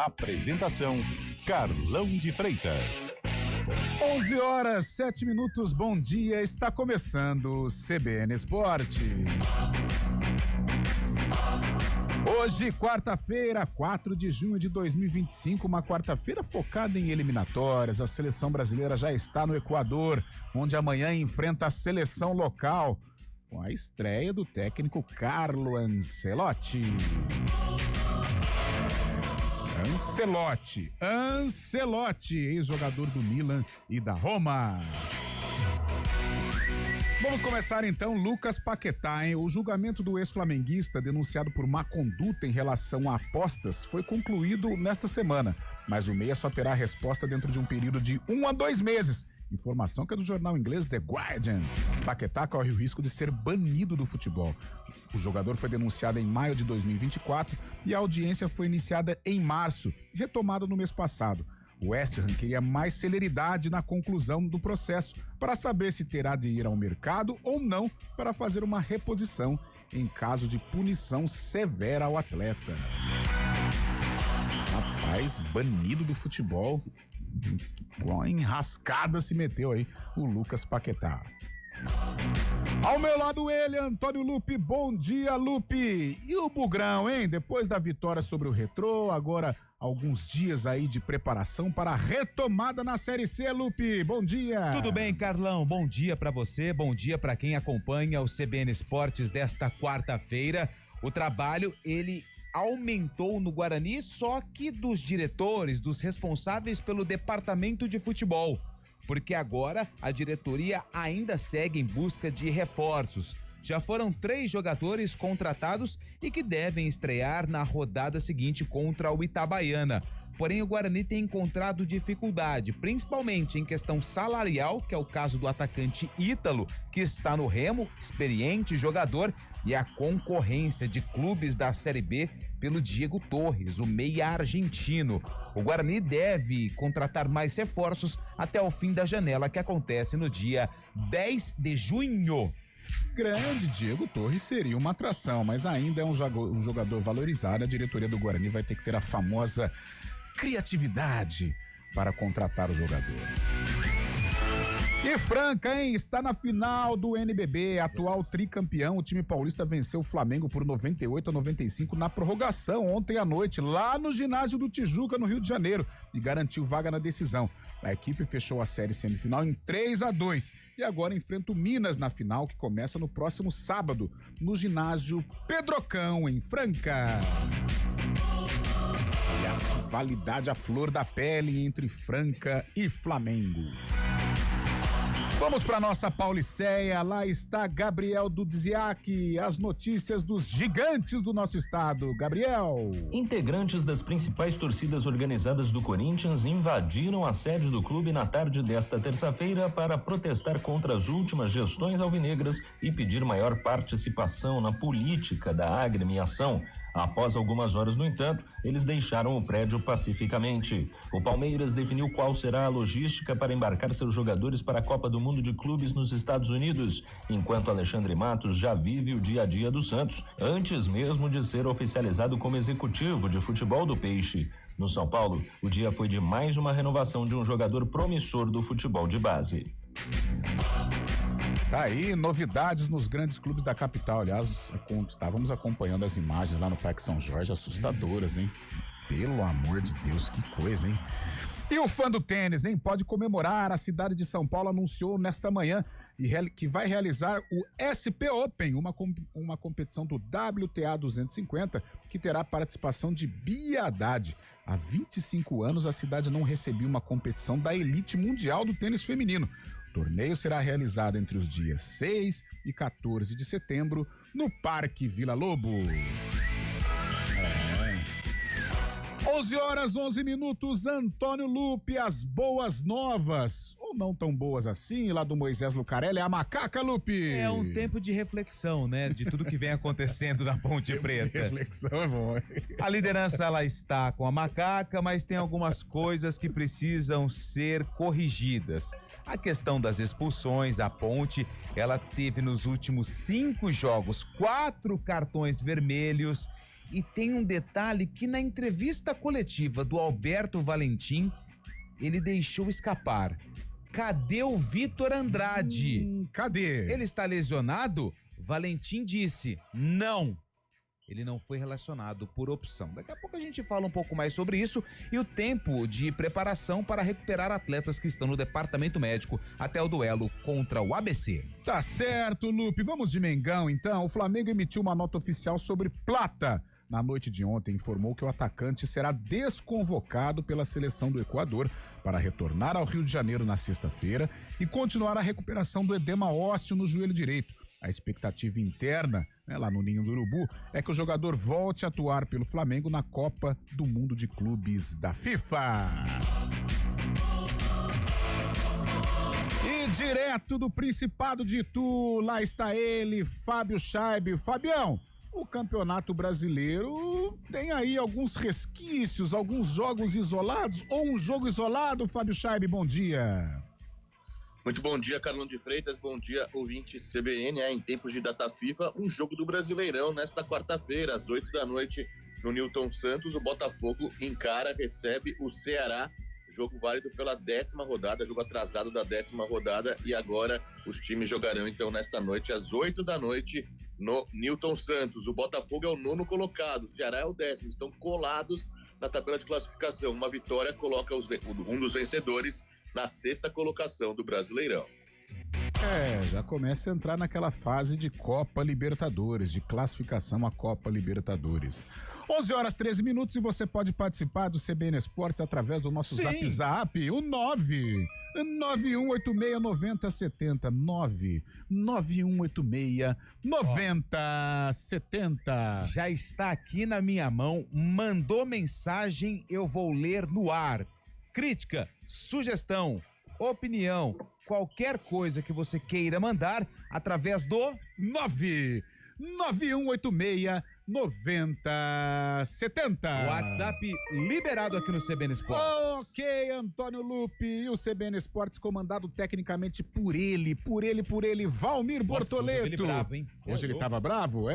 Apresentação: Carlão de Freitas. 11h07. Bom dia, está começando o CBN Esporte. Hoje, quarta-feira, 4 de junho de 2025, uma quarta-feira focada em eliminatórias. A seleção brasileira já está no Equador, onde amanhã enfrenta a seleção local, com a estreia do técnico Carlo Ancelotti. Ancelotti, ex-jogador do Milan e da Roma. Vamos começar então. Lucas Paquetá, hein? O julgamento do ex-flamenguista denunciado por má conduta em relação a apostas foi concluído nesta semana, mas o meia só terá resposta dentro de um período de 1 a 2 meses. Informação que é do jornal inglês The Guardian. Paquetá corre o risco de ser banido do futebol. O jogador foi denunciado em maio de 2024 e a audiência foi iniciada em março, retomada no mês passado. O West Ham queria mais celeridade na conclusão do processo para saber se terá de ir ao mercado ou não para fazer uma reposição em caso de punição severa ao atleta. Rapaz, banido do futebol. Uma enrascada se meteu aí o Lucas Paquetá. Ao meu lado ele, Antônio Lupi. Bom dia, Lupi. E o Bugrão, hein? Depois da vitória sobre o Retrô, agora alguns dias aí de preparação para a retomada na Série C, Lupi. Bom dia. Tudo bem, Carlão? Bom dia pra você, bom dia pra quem acompanha o CBN Esportes desta quarta-feira. O trabalho, ele aumentou no Guarani, só que dos diretores, dos responsáveis pelo departamento de futebol, porque agora a diretoria ainda segue em busca de reforços. Já foram 3 jogadores contratados e que devem estrear na rodada seguinte contra o Itabaiana. Porém, o Guarani tem encontrado dificuldade, principalmente em questão salarial, que é o caso do atacante Ítalo, que está no Remo, experiente jogador, e a concorrência de clubes da Série B pelo Diego Torres, o meia argentino. O Guarani deve contratar mais reforços até o fim da janela, que acontece no dia 10 de junho. Grande Diego Torres seria uma atração, mas ainda é um jogador valorizado. A diretoria do Guarani vai ter que ter a famosa criatividade para contratar o jogador. E Franca, hein? Está na final do NBB, atual tricampeão. O time paulista venceu o Flamengo por 98-95 na prorrogação ontem à noite, lá no ginásio do Tijuca, no Rio de Janeiro, e garantiu vaga na decisão. A equipe fechou a série semifinal em 3 a 2 e agora enfrenta o Minas na final, que começa no próximo sábado, no ginásio Pedrocão, em Franca. Aliás, rivalidade à flor da pele entre Franca e Flamengo. Vamos para nossa Pauliceia. Lá está Gabriel Dudziak, as notícias dos gigantes do nosso estado. Gabriel. Integrantes das principais torcidas organizadas do Corinthians invadiram a sede do clube na tarde desta terça-feira para protestar contra as últimas gestões alvinegras e pedir maior participação na política da agremiação. Após algumas horas, no entanto, eles deixaram o prédio pacificamente. O Palmeiras definiu qual será a logística para embarcar seus jogadores para a Copa do Mundo de Clubes nos Estados Unidos, enquanto Alexandre Matos já vive o dia a dia do Santos, antes mesmo de ser oficializado como executivo de futebol do Peixe. No São Paulo, o dia foi de mais uma renovação de um jogador promissor do futebol de base. Tá aí, novidades nos grandes clubes da capital. Aliás, estávamos acompanhando as imagens lá no Parque São Jorge, assustadoras, hein? Pelo amor de Deus, que coisa, hein? E o fã do tênis, hein? Pode comemorar. A cidade de São Paulo anunciou nesta manhã que vai realizar o SP Open, uma competição do WTA 250, que terá participação de Bia Haddad. Há 25 anos, a cidade não recebia uma competição da elite mundial do tênis feminino. O torneio será realizado entre os dias 6 e 14 de setembro no Parque Vila Lobos. 11h11. Antônio Lupi, as boas novas, ou não tão boas assim, lá do Moisés Lucarelli, é a macaca, Lupi. É um tempo de reflexão, né, de tudo que vem acontecendo na Ponte Preta. Reflexão é bom. A liderança, ela está com a macaca, mas tem algumas coisas que precisam ser corrigidas. A questão das expulsões, a Ponte, ela teve nos últimos 5 jogos 4 cartões vermelhos. E tem um detalhe que na entrevista coletiva do Alberto Valentim, ele deixou escapar. Cadê o Vitor Andrade? Cadê? Ele está lesionado? Valentim disse, não. Ele não foi relacionado por opção. Daqui a pouco a gente fala um pouco mais sobre isso e o tempo de preparação para recuperar atletas que estão no departamento médico até o duelo contra o ABC. Tá certo, Lupe. Vamos de Mengão, então. O Flamengo emitiu uma nota oficial sobre Plata. Na noite de ontem, informou que o atacante será desconvocado pela seleção do Equador para retornar ao Rio de Janeiro na sexta-feira e continuar a recuperação do edema ósseo no joelho direito. A expectativa interna, lá no Ninho do Urubu, é que o jogador volte a atuar pelo Flamengo na Copa do Mundo de Clubes da FIFA. E direto do Principado de Itu, lá está ele, Fábio Scheibe. Fabião, o Campeonato Brasileiro tem aí alguns resquícios, alguns jogos isolados, ou um jogo isolado, Fábio Scheibe, bom dia. Muito bom dia, Carlão de Freitas, bom dia, ouvinte CBN. Em tempos de data FIFA, um jogo do Brasileirão nesta quarta-feira, às 8 da noite, no Newton Santos. O Botafogo recebe o Ceará, jogo válido pela 10ª rodada, jogo atrasado da 10ª rodada, e agora os times jogarão então nesta noite, às 8 da noite, no Newton Santos. O Botafogo é o 9º colocado, o Ceará é o 10º, estão colados na tabela de classificação. Uma vitória coloca um dos vencedores na 6ª colocação do Brasileirão. Já começa a entrar naquela fase de Copa Libertadores, de classificação à Copa Libertadores. 11h13 e você pode participar do CBN Esportes através do nosso Zap, o 991869070, 991869070. Já está aqui na minha mão, mandou mensagem, eu vou ler no ar. Crítica, sugestão, opinião, qualquer coisa que você queira mandar através do 991869070. WhatsApp liberado aqui no CBN Esportes. Ok, Antônio Lupe, e o CBN Esportes comandado tecnicamente por ele, Valmir Bortoleto. Hoje ele bravo, hein? Hoje ele tava bravo?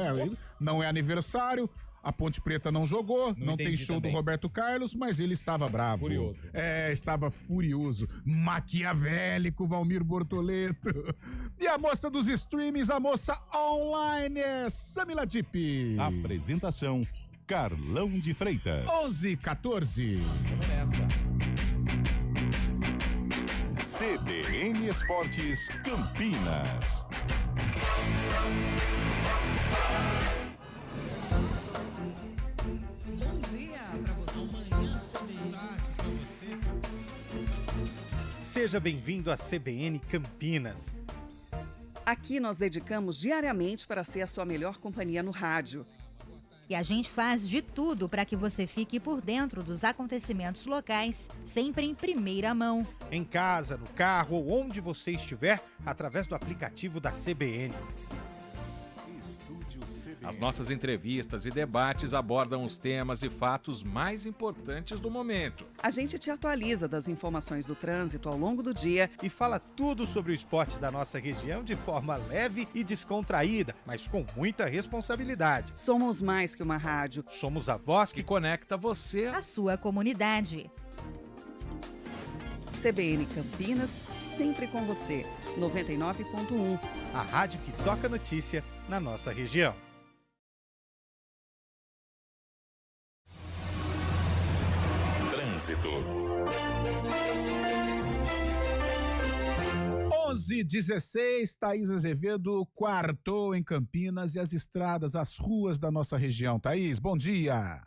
Não é aniversário. A Ponte Preta não jogou, não tem show também do Roberto Carlos, mas ele estava bravo. Furioso. Estava furioso. Maquiavélico, Valmir Bortoleto. E a moça dos streams, a moça online, é Samila Dipp. Apresentação, Carlão de Freitas. 11h14. Vamos nessa. CBN Esportes Campinas. Seja bem-vindo à CBN Campinas. Aqui nós dedicamos diariamente para ser a sua melhor companhia no rádio. E a gente faz de tudo para que você fique por dentro dos acontecimentos locais, sempre em primeira mão. Em casa, no carro ou onde você estiver, através do aplicativo da CBN. As nossas entrevistas e debates abordam os temas e fatos mais importantes do momento. A gente te atualiza das informações do trânsito ao longo do dia E fala tudo sobre o esporte da nossa região de forma leve e descontraída, mas com muita responsabilidade. Somos mais que uma rádio. Somos a voz Que que conecta você. A sua comunidade. CBN Campinas, sempre com você. 99.1. a rádio que toca notícia na nossa região. Trânsito. 11h16, Thaís Azevedo quartou em Campinas e as estradas, as ruas da nossa região. Thaís, bom dia.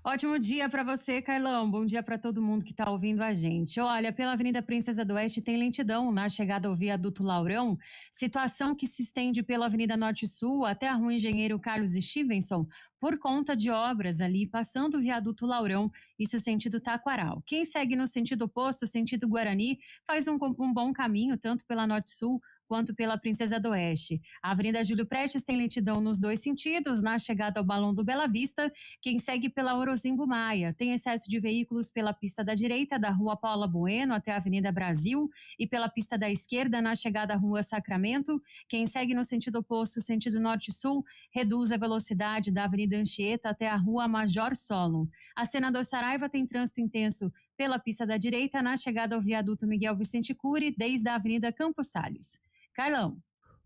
Ótimo dia para você, Carlão. Bom dia para todo mundo que está ouvindo a gente. Olha, pela Avenida Princesa do Oeste tem lentidão na chegada ao viaduto Laurão, situação que se estende pela Avenida Norte Sul até a Rua Engenheiro Carlos Stevenson, por conta de obras ali, passando o viaduto Laurão, isso sentido Taquaral. Quem segue no sentido oposto, sentido Guarani, faz um bom caminho, tanto pela Norte Sul quanto pela Princesa do Oeste. A Avenida Júlio Prestes tem lentidão nos dois sentidos, na chegada ao Balão do Bela Vista. Quem segue pela Orozimbo Maia tem excesso de veículos pela pista da direita, da Rua Paula Bueno até a Avenida Brasil, e pela pista da esquerda, na chegada à Rua Sacramento. Quem segue no sentido oposto, sentido norte-sul, reduz a velocidade da Avenida Anchieta até a Rua Major Solon. A Senador Saraiva tem trânsito intenso pela pista da direita, na chegada ao viaduto Miguel Vicente Cury, desde a Avenida Campos Sales. Carlão.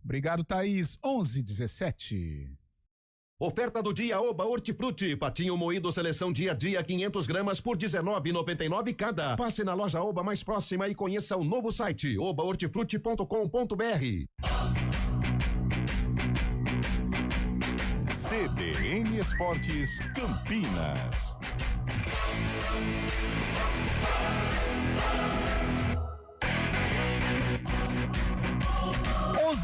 Obrigado, Thaís. 11:17. Oferta do dia Oba Hortifruti, patinho moído seleção dia a dia 500 gramas por R$19,99 cada. Passe na loja Oba mais próxima e conheça o novo site obaHortifruti.com.br. CBN Esportes Campinas.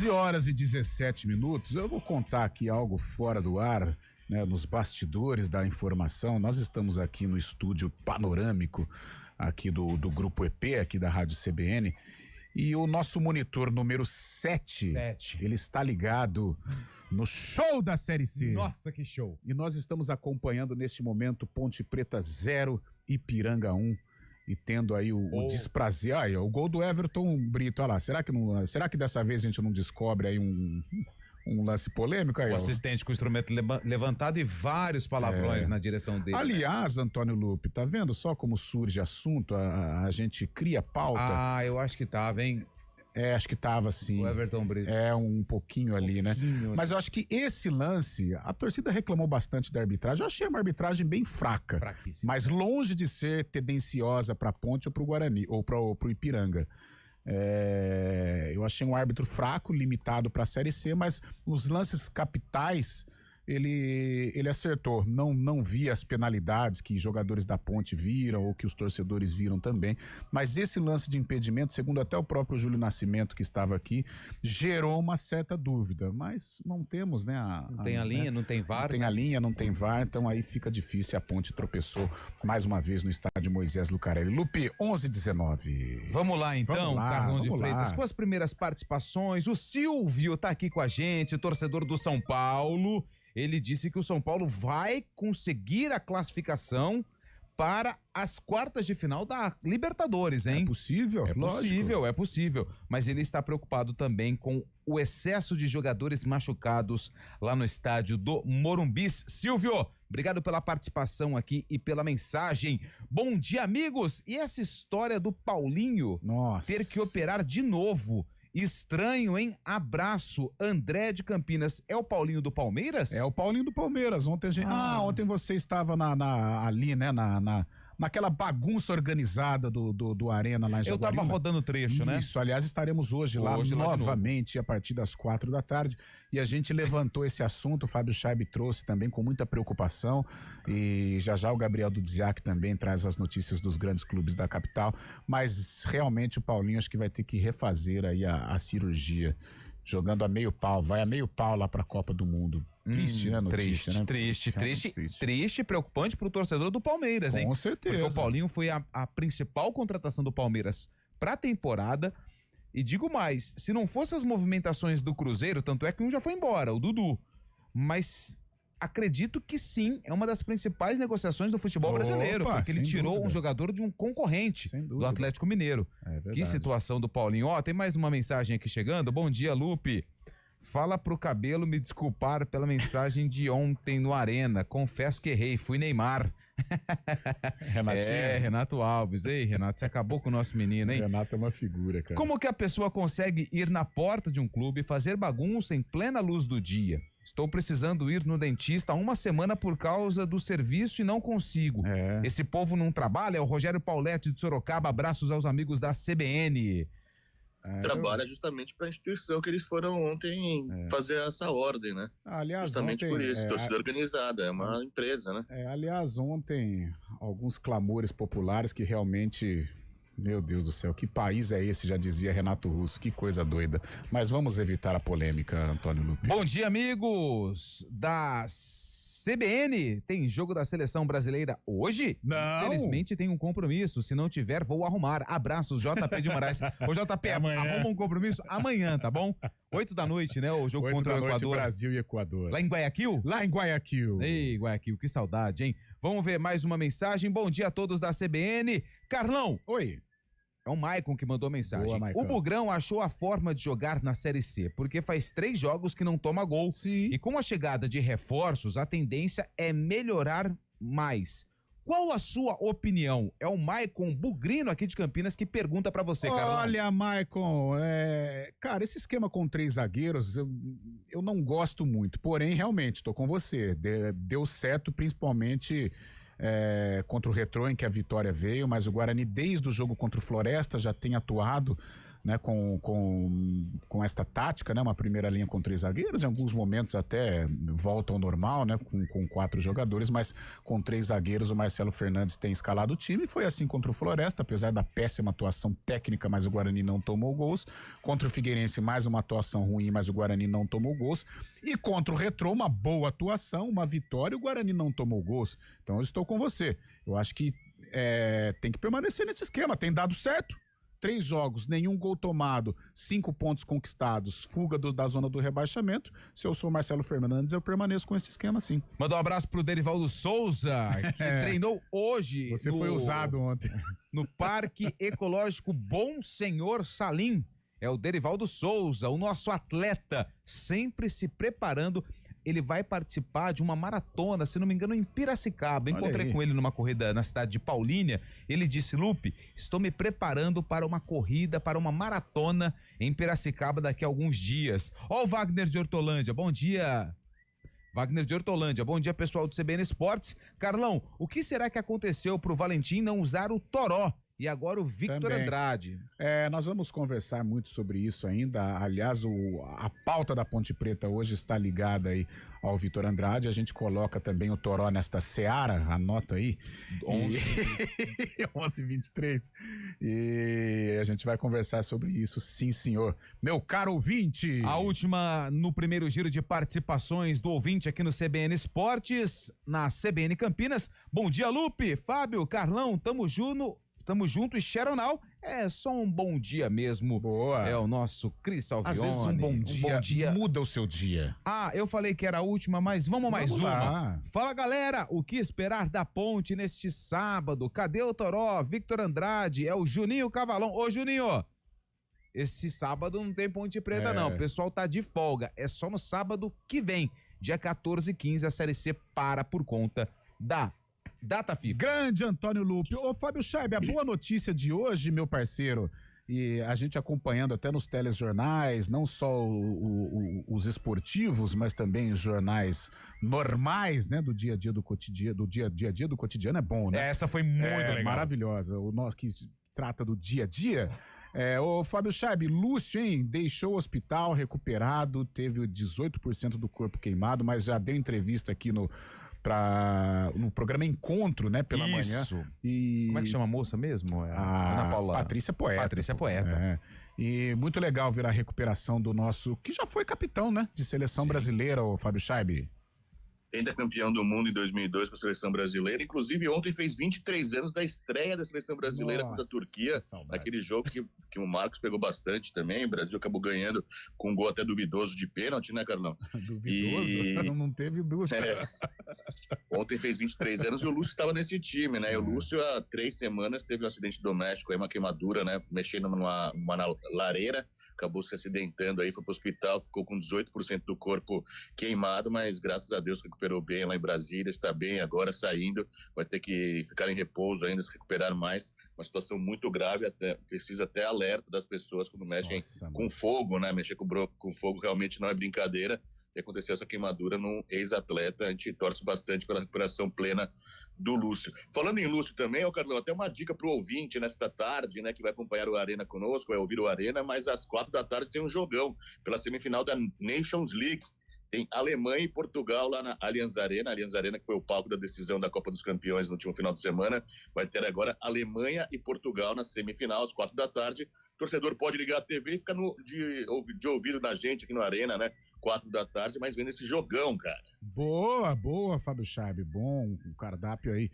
11h17. Eu vou contar aqui algo fora do ar, né, nos bastidores da informação. Nós estamos aqui no estúdio panorâmico aqui do Grupo EP, aqui da Rádio CBN, e o nosso monitor número 7, ele está ligado no show da Série C. Nossa, que show! E nós estamos acompanhando neste momento Ponte Preta 0, Ipiranga 1. E tendo aí o desprazer. Aí, o gol do Everton Brito, olha lá. Será que dessa vez a gente não descobre aí um lance polêmico aí? O assistente com o instrumento levantado e vários palavrões na direção dele. Aliás, Antônio Lupe, tá vendo só como surge assunto? A gente cria pauta. Ah, eu acho que tava, hein? Acho que tava sim. O Everton Brito. Um pouquinho ali, né? Mas eu acho que esse lance, a torcida reclamou bastante da arbitragem. Eu achei uma arbitragem bem fraca. Fraquíssima. Mas longe de ser tendenciosa pra Ponte ou pro Guarani, ou pro Ipiranga. Eu achei um árbitro fraco, limitado pra Série C, mas os lances capitais ele acertou. Não vi as penalidades que jogadores da Ponte viram ou que os torcedores viram também, mas esse lance de impedimento, segundo até o próprio Júlio Nascimento, que estava aqui, gerou uma certa dúvida, mas não temos, né? Não tem a linha, não tem VAR. Não tem a linha, não tem VAR, então aí fica difícil. A Ponte tropeçou mais uma vez no estádio Moisés Lucarelli. Lupe, 11:19. Vamos lá então, Carlão de Freitas, com as primeiras participações. O Silvio tá aqui com a gente, torcedor do São Paulo. Ele disse que o São Paulo vai conseguir a classificação para as quartas de final da Libertadores, hein? É possível? É possível. Mas ele está preocupado também com o excesso de jogadores machucados lá no estádio do Morumbi. Silvio, obrigado pela participação aqui e pela mensagem. Bom dia, amigos! E essa história do Paulinho ter que operar de novo? Estranho, hein? Abraço, André de Campinas. É o Paulinho do Palmeiras? É o Paulinho do Palmeiras. Ontem ontem você estava ali, né? Naquela bagunça organizada do Arena lá em Jaguariúna. Eu tava rodando trecho, né? Isso, aliás, estaremos hoje lá novamente a partir das 16h e a gente levantou esse assunto, o Fábio Scheib trouxe também com muita preocupação e já o Gabriel Dudziak também traz as notícias dos grandes clubes da capital, mas realmente o Paulinho acho que vai ter que refazer aí a cirurgia, jogando a meio pau, vai a meio pau lá pra Copa do Mundo. Triste, né? Notícia, Triste, preocupante pro torcedor do Palmeiras, hein? Com certeza. Porque o Paulinho foi a principal contratação do Palmeiras pra temporada. E digo mais, se não fosse as movimentações do Cruzeiro, tanto é que um já foi embora, o Dudu. Mas acredito que sim, é uma das principais negociações do futebol brasileiro, porque ele tirou um jogador de um concorrente do Atlético Mineiro. Que situação do Paulinho. Tem mais uma mensagem aqui chegando. Bom dia, Lupe. Fala pro Cabelo me desculpar pela mensagem de ontem no Arena. Confesso que errei, fui Neymar. Renatinho. Renato Alves. Ei, Renato, você acabou com o nosso menino, hein? Renato é uma figura, cara. Como que a pessoa consegue ir na porta de um clube e fazer bagunça em plena luz do dia? Estou precisando ir no dentista há uma semana por causa do serviço e não consigo. Esse povo não trabalha? É o Rogério Pauletti de Sorocaba. Abraços aos amigos da CBN. Trabalha justamente para a instituição que eles foram ontem fazer essa ordem, né? Aliás, justamente ontem, por isso, torcida organizada, é uma empresa, né? Aliás, ontem, alguns clamores populares que realmente, meu Deus do céu, que país é esse, já dizia Renato Russo, que coisa doida. Mas vamos evitar a polêmica, Antônio Lupe. Bom dia, amigos da CBN, tem jogo da seleção brasileira hoje? Não. Infelizmente tem um compromisso. Se não tiver, vou arrumar. Abraços, JP de Moraes. Ô, JP, arruma um compromisso amanhã, tá bom? 8 da noite, né? O jogo contra o Equador. Brasil e Equador. Lá em Guayaquil? Lá em Guayaquil. Ei, Guayaquil, que saudade, hein? Vamos ver mais uma mensagem. Bom dia a todos da CBN. Carlão. Oi. É o Maicon que mandou a mensagem. Boa, Maicon. O Bugrão achou a forma de jogar na Série C, porque faz 3 jogos que não toma gol. Sim. E com a chegada de reforços, a tendência é melhorar mais. Qual a sua opinião? É o Maicon Bugrino aqui de Campinas que pergunta pra você, Carlão. Olha, Maicon, cara, esse esquema com 3 zagueiros eu não gosto muito, porém, realmente, tô com você. Deu certo, principalmente contra o Retrô, em que a vitória veio, mas o Guarani, desde o jogo contra o Floresta, já tem atuado, né, com esta tática, né, uma primeira linha com 3 zagueiros, em alguns momentos até volta ao normal, né, com 4 jogadores, mas com 3 zagueiros o Marcelo Fernandes tem escalado o time, foi assim contra o Floresta, apesar da péssima atuação técnica, mas o Guarani não tomou gols, contra o Figueirense mais uma atuação ruim, mas o Guarani não tomou gols, e contra o Retrô uma boa atuação, uma vitória, e o Guarani não tomou gols, então eu estou com você, eu acho que tem que permanecer nesse esquema, tem dado certo. 3 jogos, nenhum gol tomado, 5 pontos conquistados, fuga da zona do rebaixamento. Se eu sou o Marcelo Fernandes, eu permaneço com esse esquema sim. Mandar um abraço pro Derivaldo Souza, que treinou hoje. Você foi usado ontem. No Parque Ecológico Bom Senhor Salim. É o Derivaldo Souza, o nosso atleta, sempre se preparando. Ele vai participar de uma maratona, se não me engano, em Piracicaba. Encontrei com ele numa corrida na cidade de Paulínia. Ele disse, Lupe, estou me preparando para uma corrida, para uma maratona em Piracicaba daqui a alguns dias. Ó o Wagner de Hortolândia, bom dia. Wagner de Hortolândia, bom dia pessoal do CBN Esportes. Carlão, o que será que aconteceu pro Valentim não usar o Toró? E agora o Victor Andrade. Nós vamos conversar muito sobre isso ainda. Aliás, a pauta da Ponte Preta hoje está ligada aí ao Victor Andrade. A gente coloca também o Toró nesta seara, anota aí. 11h23. E a gente vai conversar sobre isso, sim, senhor. Meu caro ouvinte. A última no primeiro giro de participações do ouvinte aqui no CBN Esportes, na CBN Campinas. Bom dia, Lupe, Fábio, Carlão, tamo junto e Cheronal, é só um bom dia mesmo. Boa. É o nosso Cris Salvione. Às vezes um bom dia muda o seu dia. Eu falei que era a última, mas vamos mais uma. Lá. Fala, galera, o que esperar da Ponte neste sábado? Cadê o Toró? Victor Andrade, é o Juninho Cavalão. Ô, Juninho, esse sábado não tem Ponte Preta não, o pessoal tá de folga, é só no sábado que vem, dia 14 e 15, a Série C para por conta da data FIFA. Grande Antônio Lupe. Ô, Fábio Scheib, a boa notícia de hoje, meu parceiro, e a gente acompanhando até nos telejornais, não só os esportivos, mas também os jornais normais, né, do dia a dia do cotidiano, do dia a dia do cotidiano é bom, né? Essa foi muito legal. Maravilhosa. O que trata do dia a dia. Ô, Fábio Scheib, Lúcio, hein, deixou o hospital recuperado, teve 18% do corpo queimado, mas já deu entrevista aqui no programa Encontro, né, pela manhã. E... Como é que chama a moça mesmo? Ana Paula. Patrícia Poeta. Patrícia Poeta. E muito legal ver a recuperação do nosso, que já foi capitão, né, de seleção brasileira, o Fábio Scheib. Campeão do mundo em 2002 com a seleção brasileira. Inclusive, ontem fez 23 anos da estreia da seleção brasileira contra a Turquia. Aquele jogo que o Marcos pegou bastante também. O Brasil acabou ganhando com um gol até duvidoso de pênalti, né, Carlão? Duvidoso? Não teve dúvida. Ontem fez 23 anos e o Lúcio estava nesse time, né? E o Lúcio, há 3 semanas, teve um acidente doméstico, aí uma queimadura, né? Mexendo numa lareira, acabou se acidentando aí, foi pro hospital, ficou com 18% do corpo queimado, mas graças a Deus recuperou bem lá em Brasília, está bem agora saindo, vai ter que ficar em repouso ainda, se recuperar mais, uma situação muito grave, precisa até alerta das pessoas quando mexem com fogo, né? Mexer com fogo realmente não é brincadeira, e aconteceu essa queimadura num ex-atleta, a gente torce bastante pela recuperação plena do Lúcio. Falando em Lúcio também, Carlão, até uma dica pro ouvinte nesta tarde, né, que vai acompanhar o Arena conosco, vai ouvir o Arena, mas às 4 da tarde tem um jogão pela semifinal da Nations League, Tem Alemanha e Portugal lá na Allianz Arena que foi o palco da decisão da Copa dos Campeões no último final de semana. Vai ter agora Alemanha e Portugal na semifinal, às 4h. O torcedor pode ligar a TV e ficar de ouvido na gente aqui no Arena, né? 4h, mas vendo esse jogão, cara. Boa, Fábio Chaib. Bom, um cardápio aí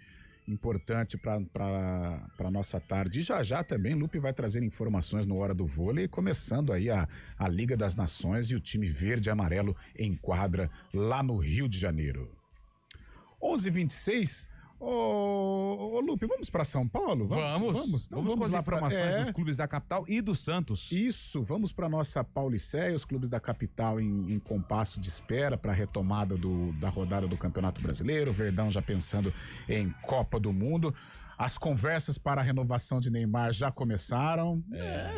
importante para nossa tarde. E já também, Lupe vai trazer informações no Hora do Vôlei, começando aí a Liga das Nações e o time verde e amarelo em quadra lá no Rio de Janeiro. 11h26. Ô Lupe, vamos para São Paulo? Vamos com as lá informações dos clubes da capital e do Santos. Isso, vamos para nossa Paulicéia, os clubes da capital em compasso de espera para a retomada da rodada do Campeonato Brasileiro, o Verdão já pensando em Copa do Mundo. As conversas para a renovação de Neymar já começaram.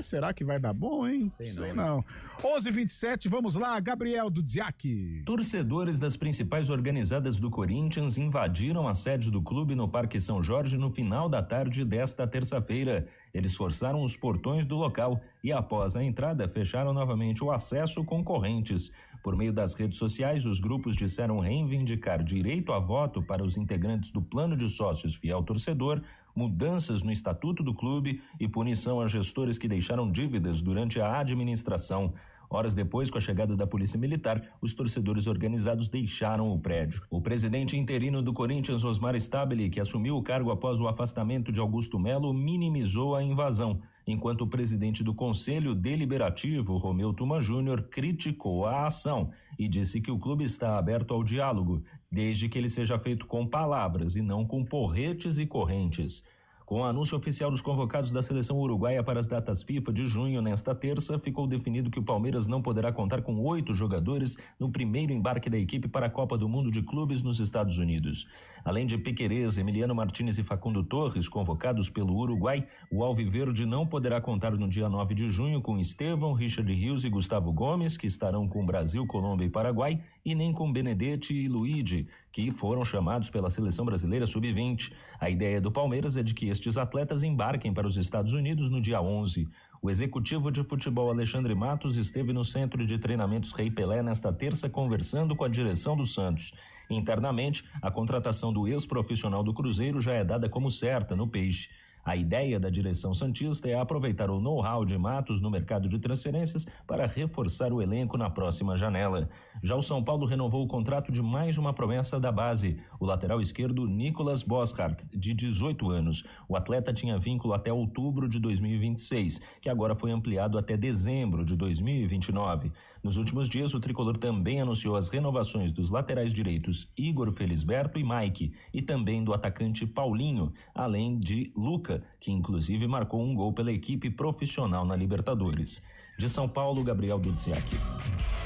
Será que vai dar bom, hein? Sei não. 11h27, vamos lá, Gabriel Dudziak. Torcedores das principais organizadas do Corinthians invadiram a sede do clube no Parque São Jorge no final da tarde desta terça-feira. Eles forçaram os portões do local e, após a entrada, fecharam novamente o acesso com correntes. Por meio das redes sociais, os grupos disseram reivindicar direito a voto para os integrantes do plano de sócios fiel torcedor, mudanças no estatuto do clube e punição a gestores que deixaram dívidas durante a administração. Horas depois, com a chegada da Polícia Militar, os torcedores organizados deixaram o prédio. O presidente interino do Corinthians, Osmar Stabile, que assumiu o cargo após o afastamento de Augusto Melo, minimizou a invasão, enquanto o presidente do Conselho Deliberativo, Romeu Tuma Júnior, criticou a ação e disse que o clube está aberto ao diálogo, desde que ele seja feito com palavras e não com porretes e correntes. Com o anúncio oficial dos convocados da seleção uruguaia para as datas FIFA de junho, nesta terça, ficou definido que o Palmeiras não poderá contar com 8 jogadores no primeiro embarque da equipe para a Copa do Mundo de Clubes nos Estados Unidos. Além de Piquerez, Emiliano Martínez e Facundo Torres, convocados pelo Uruguai, o Alviverde não poderá contar no dia 9 de junho com Estevão, Richard Rios e Gustavo Gomes, que estarão com Brasil, Colômbia e Paraguai, e nem com Benedetti e Luigi, que foram chamados pela Seleção Brasileira Sub-20. A ideia do Palmeiras é de que estes atletas embarquem para os Estados Unidos no dia 11. O executivo de futebol Alexandre Matos esteve no Centro de Treinamentos Rei Pelé nesta terça conversando com a direção do Santos. Internamente, a contratação do ex-profissional do Cruzeiro já é dada como certa no Peixe. A ideia da direção santista é aproveitar o know-how de Matos no mercado de transferências para reforçar o elenco na próxima janela. Já o São Paulo renovou o contrato de mais uma promessa da base, o lateral esquerdo Nicolas Boszhard, de 18 anos. O atleta tinha vínculo até outubro de 2026, que agora foi ampliado até dezembro de 2029. Nos últimos dias, o tricolor também anunciou as renovações dos laterais direitos Igor Felisberto e Mike, e também do atacante Paulinho, além de Luca, que inclusive marcou um gol pela equipe profissional na Libertadores. De São Paulo, Gabriel Dudziak.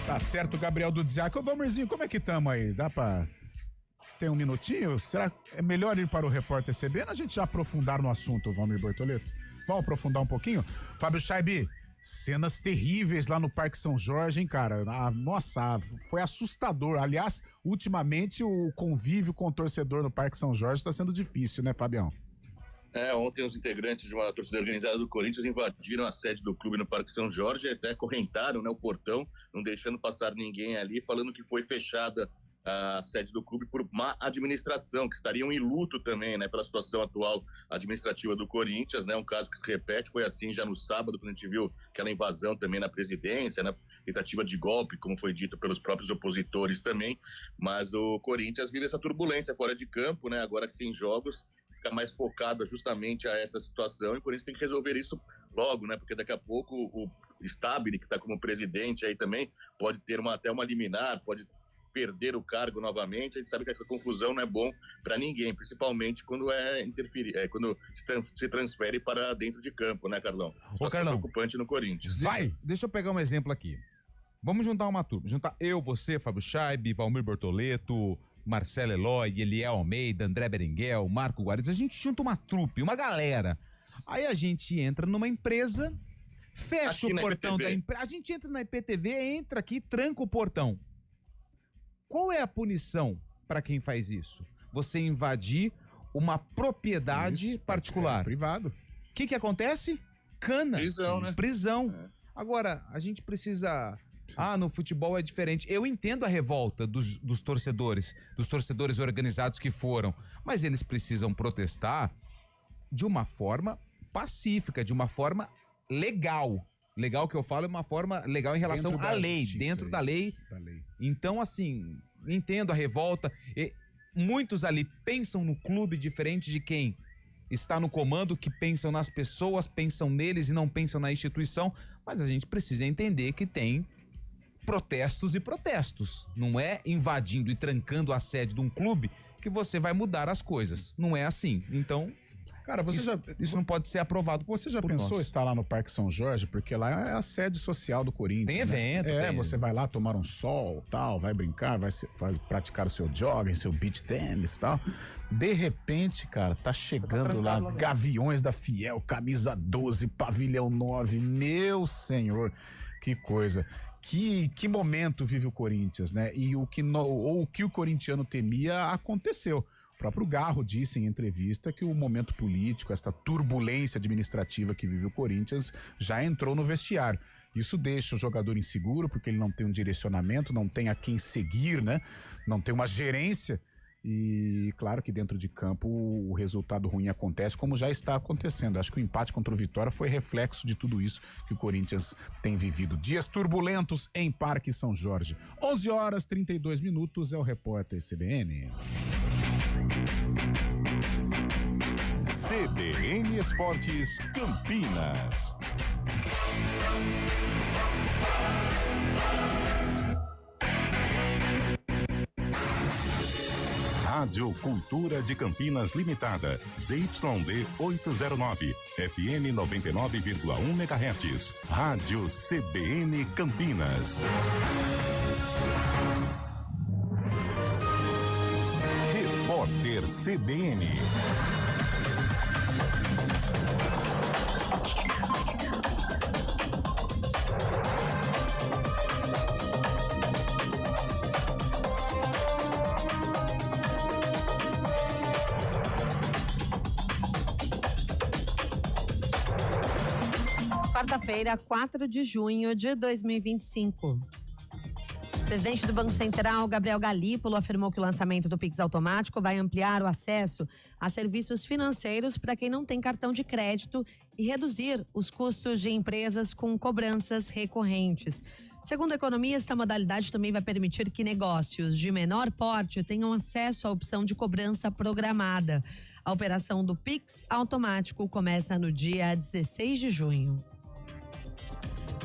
Tá certo, Gabriel Dudziak. Ô, Valmirzinho, como é que tamo aí? Dá pra ter um minutinho? Será que é melhor ir para o Repórter CBN? A gente já aprofundar no assunto, Valmir Bortoleto? Vamos aprofundar um pouquinho? Fábio Chaib, cenas terríveis lá no Parque São Jorge, hein, cara? Nossa, foi assustador. Aliás, ultimamente o convívio com o torcedor no Parque São Jorge está sendo difícil, né, Fabião? Ontem os integrantes de uma torcida organizada do Corinthians invadiram a sede do clube no Parque São Jorge e até acorrentaram, né, o portão, não deixando passar ninguém ali, falando que foi fechada a sede do clube por má administração, que estariam em luto também, né, pela situação atual administrativa do Corinthians, né, um caso que se repete, foi assim já no sábado, quando a gente viu aquela invasão também na presidência, né, tentativa de golpe, como foi dito pelos próprios opositores também, mas o Corinthians vive essa turbulência fora de campo, né, agora sem jogos, fica mais focado justamente a essa situação, e por isso tem que resolver isso logo, né? Porque daqui a pouco o Stabile, que está como presidente aí também, pode ter até uma liminar, pode perder o cargo novamente. A gente sabe que essa confusão não é bom para ninguém, principalmente quando quando se transfere para dentro de campo, né, Carlão? Ô, Carlão, preocupante no Corinthians. Deixa eu pegar um exemplo aqui. Vamos juntar uma turma. Juntar eu, você, Fábio Chaib, Valmir Bortoleto, Marcelo Eloy, Eliel Almeida, André Berenguel, Marco Guares. A gente junta uma trupe, uma galera. Aí a gente entra numa empresa, fecha o portão da empresa. A gente entra na IPTV, entra aqui, tranca o portão. Qual é a punição para quem faz isso? Você invadir uma propriedade particular. Privado. O que acontece? Cana. Prisão, né? Prisão. Agora, a gente precisa no futebol é diferente. Eu entendo a revolta dos torcedores organizados que foram, mas eles precisam protestar de uma forma pacífica, de uma forma legal. Legal que eu falo é uma forma legal em relação à lei, dentro da lei. Então, assim, entendo a revolta. Muitos ali pensam no clube diferente de quem está no comando, que pensam nas pessoas, pensam neles e não pensam na instituição, mas a gente precisa entender que tem protestos e protestos. Não é invadindo e trancando a sede de um clube que você vai mudar as coisas. Não é assim. Então, cara, isso não pode ser aprovado. Você já pensou estar lá no Parque São Jorge? Porque lá é a sede social do Corinthians. Tem evento. Né? Você vai lá tomar um sol, tal, vai brincar, vai praticar o seu jogging, seu beach tennis e tal. De repente, cara, tá chegando lá Gaviões da Fiel, camisa 12, pavilhão 9. Meu senhor, que coisa. Que momento vive o Corinthians, né? E o que o corintiano temia aconteceu. O próprio Garro disse em entrevista que o momento político, esta turbulência administrativa que vive o Corinthians, já entrou no vestiário. Isso deixa o jogador inseguro, porque ele não tem um direcionamento, não tem a quem seguir, né? Não tem uma gerência. E claro que dentro de campo o resultado ruim acontece, como já está acontecendo. Acho que o empate contra o Vitória foi reflexo de tudo isso que o Corinthians tem vivido. Dias turbulentos em Parque São Jorge. 11h32 é o repórter CBN. CBN Esportes Campinas. Rádio Cultura de Campinas Limitada, ZYD 809, FM 99,1 MHz. Rádio CBN Campinas. Repórter CBN. Quarta-feira, 4 de junho de 2025. O presidente do Banco Central, Gabriel Galípolo, afirmou que o lançamento do Pix automático vai ampliar o acesso a serviços financeiros para quem não tem cartão de crédito e reduzir os custos de empresas com cobranças recorrentes. Segundo a economia, esta modalidade também vai permitir que negócios de menor porte tenham acesso à opção de cobrança programada. A operação do Pix automático começa no dia 16 de junho.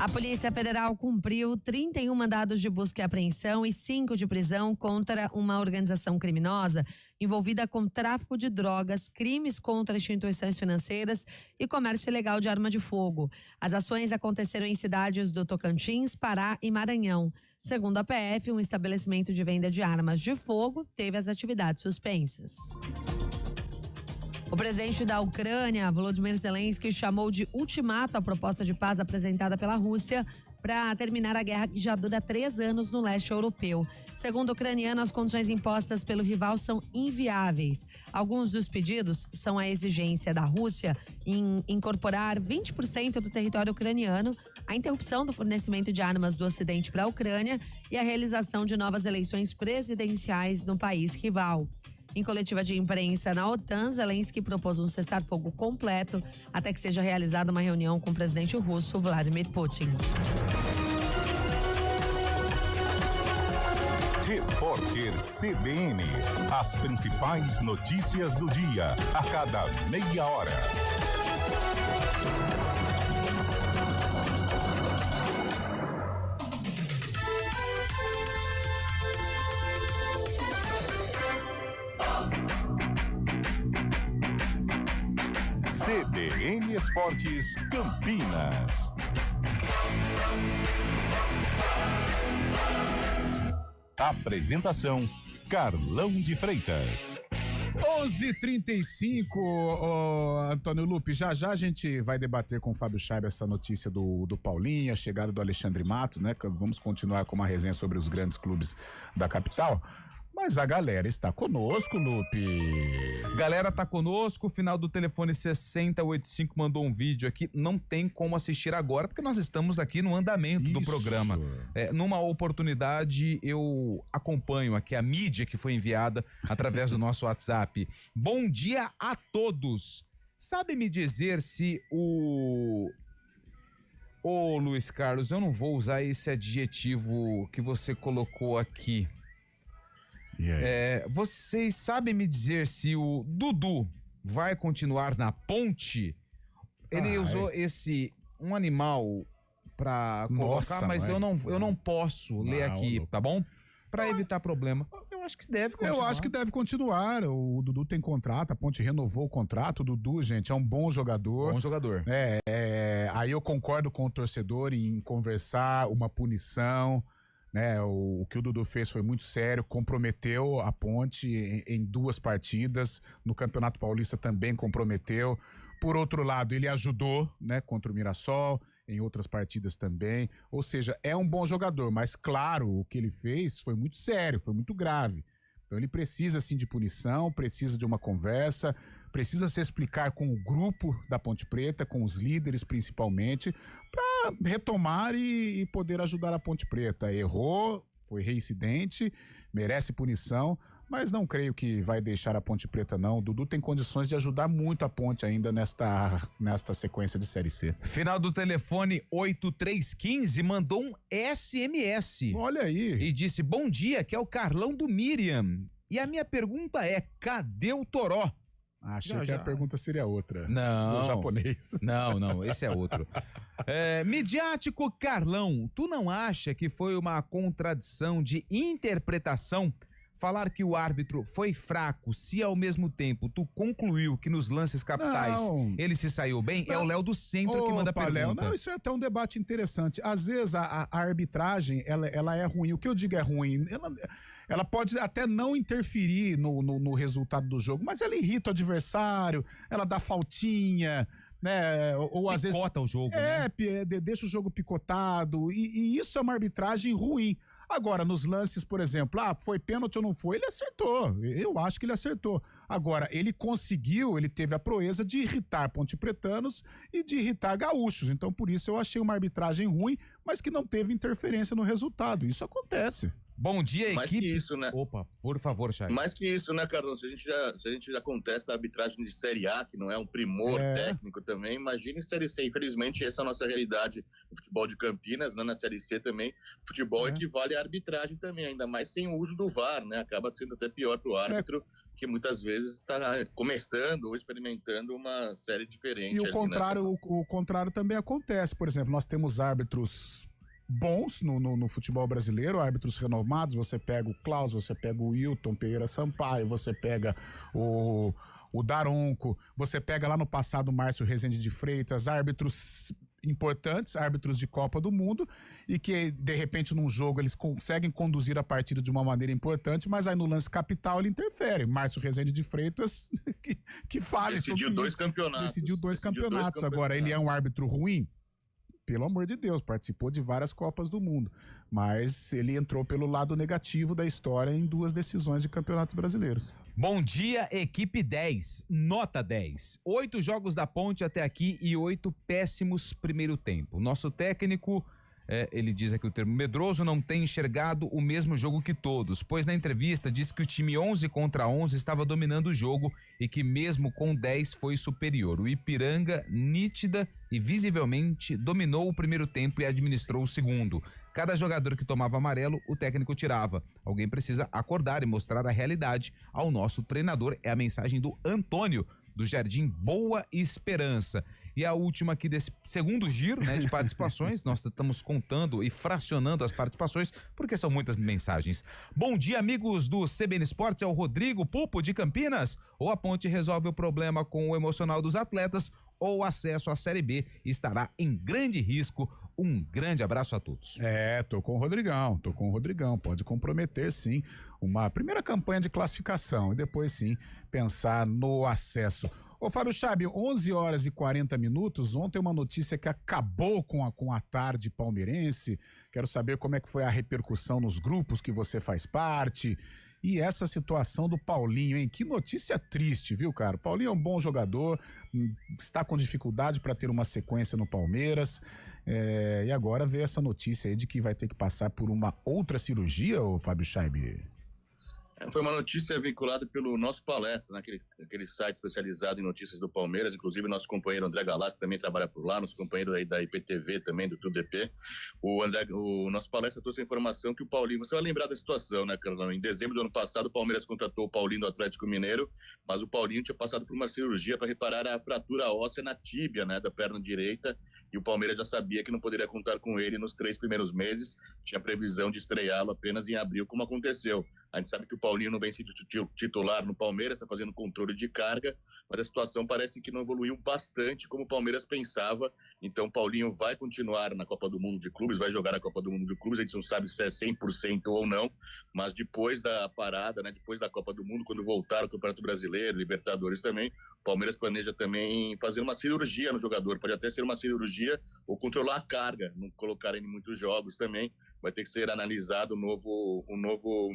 A Polícia Federal cumpriu 31 mandados de busca e apreensão e 5 de prisão contra uma organização criminosa envolvida com tráfico de drogas, crimes contra instituições financeiras e comércio ilegal de arma de fogo. As ações aconteceram em cidades do Tocantins, Pará e Maranhão. Segundo a PF, um estabelecimento de venda de armas de fogo teve as atividades suspensas. O presidente da Ucrânia, Volodymyr Zelensky, chamou de ultimato a proposta de paz apresentada pela Rússia para terminar a guerra que já dura 3 anos no leste europeu. Segundo o ucraniano, as condições impostas pelo rival são inviáveis. Alguns dos pedidos são a exigência da Rússia em incorporar 20% do território ucraniano, a interrupção do fornecimento de armas do Ocidente para a Ucrânia e a realização de novas eleições presidenciais no país rival. Em coletiva de imprensa na OTAN, Zelensky propôs um cessar-fogo completo até que seja realizada uma reunião com o presidente russo Vladimir Putin. Repórter CBN. As principais notícias do dia, a cada meia hora. CBN Esportes Campinas. Apresentação: Carlão de Freitas. 11h35, Antônio Lupe, já a gente vai debater com o Fábio Scheibe essa notícia do Paulinho, a chegada do Alexandre Matos, né? Vamos continuar com uma resenha sobre os grandes clubes da capital. Mas a galera está conosco, Lupe. Galera tá conosco, final do telefone 6085 mandou um vídeo aqui, não tem como assistir agora, porque nós estamos aqui no andamento do programa. Numa oportunidade, eu acompanho aqui a mídia que foi enviada através do nosso WhatsApp. Bom dia a todos. Sabe me dizer se Ô, Luiz Carlos, eu não vou usar esse adjetivo que você colocou aqui. Vocês sabem me dizer se o Dudu vai continuar na ponte? Ele usou um animal pra colocar, mas eu não posso ler aqui, tá bom? Pra evitar problema. Eu acho que deve continuar. Eu acho que deve continuar. O Dudu tem contrato, a Ponte renovou o contrato. O Dudu, gente, é um bom jogador. Bom jogador. Aí eu concordo com o torcedor em conversar uma punição. Né, o que o Dudu fez foi muito sério, comprometeu a Ponte em 2 partidas, no Campeonato Paulista também comprometeu. Por outro lado, ele ajudou, né, contra o Mirassol, em outras partidas também. Ou seja, é um bom jogador, mas claro, o que ele fez foi muito sério, foi muito grave. Então ele precisa sim de punição, precisa de uma conversa, precisa se explicar com o grupo da Ponte Preta, com os líderes principalmente, para retomar e poder ajudar a Ponte Preta. Errou, foi reincidente, merece punição, mas não creio que vai deixar a Ponte Preta não. O Dudu tem condições de ajudar muito a Ponte ainda nesta sequência de Série C. Final do telefone 8315 mandou um SMS. Olha aí. E disse, bom dia, que é o Carlão do Miriam. E a minha pergunta é, cadê o Toró? Achei que a pergunta seria outra. Não. Do japonês. Não, esse é outro. Midiático Carlão, tu não acha que foi uma contradição de interpretação falar que o árbitro foi fraco se ao mesmo tempo tu concluiu que nos lances capitais ele se saiu bem? Não. É o Léo do Centro que manda a pergunta. Léo, não, isso é até um debate interessante. Às vezes a arbitragem, ela é ruim. O que eu digo é ruim. Ela pode até não interferir no resultado do jogo, mas ela irrita o adversário, ela dá faltinha, né? Ou às vezes picota o jogo, né? Deixa o jogo picotado, e isso é uma arbitragem ruim. Agora, nos lances, por exemplo, foi pênalti ou não foi, ele acertou. Eu acho que ele acertou. Agora, ele teve a proeza de irritar pontepretanos e de irritar gaúchos. Então, por isso, eu achei uma arbitragem ruim, mas que não teve interferência no resultado. Isso acontece. Bom dia, Mais equipe. que isso, né? Opa, por favor, Chay. Mais que isso, né, Carlos? Se a gente já contesta a arbitragem de Série A, que não é um primor técnico também, imagine Série C. Infelizmente, essa é a nossa realidade no futebol de Campinas, né? Na Série C também. Futebol equivale à arbitragem também, ainda mais sem o uso do VAR, né? Acaba sendo até pior para o árbitro, que muitas vezes está começando ou experimentando uma série diferente. E o contrário também acontece. Por exemplo, nós temos árbitros bons no futebol brasileiro, árbitros renomados. Você pega o Klaus, você pega o Wilton Pereira Sampaio, você pega o Daronco, você pega lá no passado o Márcio Rezende de Freitas, árbitros importantes, árbitros de Copa do Mundo, e que de repente num jogo eles conseguem conduzir a partida de uma maneira importante, mas aí no lance capital ele interfere. Márcio Rezende de Freitas que fale Decidiu sobre dois isso. campeonatos. Decidiu dois campeonatos. Agora, ele é um árbitro ruim? Pelo amor de Deus, participou de várias Copas do Mundo, mas ele entrou pelo lado negativo da história em 2 decisões de campeonatos brasileiros. Bom dia, equipe 10, nota 10. 8 jogos da Ponte até aqui e 8 péssimos primeiro tempo. Nosso técnico, ele diz aqui o termo medroso, não tem enxergado o mesmo jogo que todos, pois na entrevista disse que o time 11 contra 11 estava dominando o jogo e que mesmo com 10 foi superior. O Ipiranga, nítida e visivelmente, dominou o primeiro tempo e administrou o segundo. Cada jogador que tomava amarelo, o técnico tirava. Alguém precisa acordar e mostrar a realidade ao nosso treinador. É a mensagem do Antônio, do Jardim Boa Esperança. E a última aqui desse segundo giro, né, de participações, nós estamos contando e fracionando as participações, porque são muitas mensagens. Bom dia, amigos do CBN Esportes, é o Rodrigo Pupo de Campinas. Ou a Ponte resolve o problema com o emocional dos atletas, ou o acesso à Série B estará em grande risco. Um grande abraço a todos. Tô com o Rodrigão, pode comprometer sim uma primeira campanha de classificação e depois sim pensar no acesso. Ô Fábio Chabe, 11 horas e 40 minutos, ontem uma notícia que acabou com a tarde palmeirense. Quero saber como é que foi a repercussão nos grupos que você faz parte E essa situação do Paulinho, hein? Que notícia triste, viu, cara? O Paulinho é um bom jogador, está com dificuldade para ter uma sequência no Palmeiras. E agora veio essa notícia aí de que vai ter que passar por uma outra cirurgia, ô Fábio Chaib? Foi uma notícia vinculada pelo Nosso Palestra, aquele site especializado em notícias do Palmeiras. Inclusive, nosso companheiro André Galassi também trabalha por lá, nosso companheiro aí da IPTV também, do TUDP. O Nosso Palestra trouxe a informação que o Paulinho... Você vai lembrar da situação, né, Carlão? Em dezembro do ano passado, o Palmeiras contratou o Paulinho do Atlético Mineiro, mas o Paulinho tinha passado por uma cirurgia para reparar a fratura óssea na tíbia, né, da perna direita, e o Palmeiras já sabia que não poderia contar com ele nos 3 primeiros meses. Tinha previsão de estreá-lo apenas em abril, como aconteceu. A gente sabe que o Paulinho não vem sendo titular no Palmeiras, está fazendo controle de carga, mas a situação parece que não evoluiu bastante como o Palmeiras pensava. Então o Paulinho vai continuar na Copa do Mundo de Clubes, vai jogar a Copa do Mundo de Clubes, a gente não sabe se é 100% ou não, mas depois da parada, né, depois da Copa do Mundo, quando voltar ao Campeonato Brasileiro, Libertadores também, o Palmeiras planeja também fazer uma cirurgia no jogador, pode até ser uma cirurgia ou controlar a carga, não colocar ele em muitos jogos também, vai ter que ser analisado um novo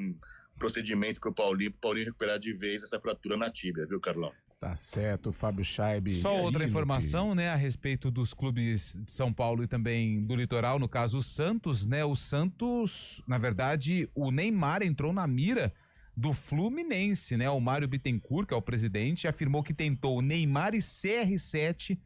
procedimento para o Paulinho recuperar de vez essa fratura na tíbia, viu, Carlão? Tá certo, Fábio Chaib. Só outra informação, né, a respeito dos clubes de São Paulo e também do litoral, no caso o Santos, né, o Santos, na verdade, o Neymar entrou na mira do Fluminense, né, o Mário Bittencourt, que é o presidente, afirmou que tentou Neymar e CR7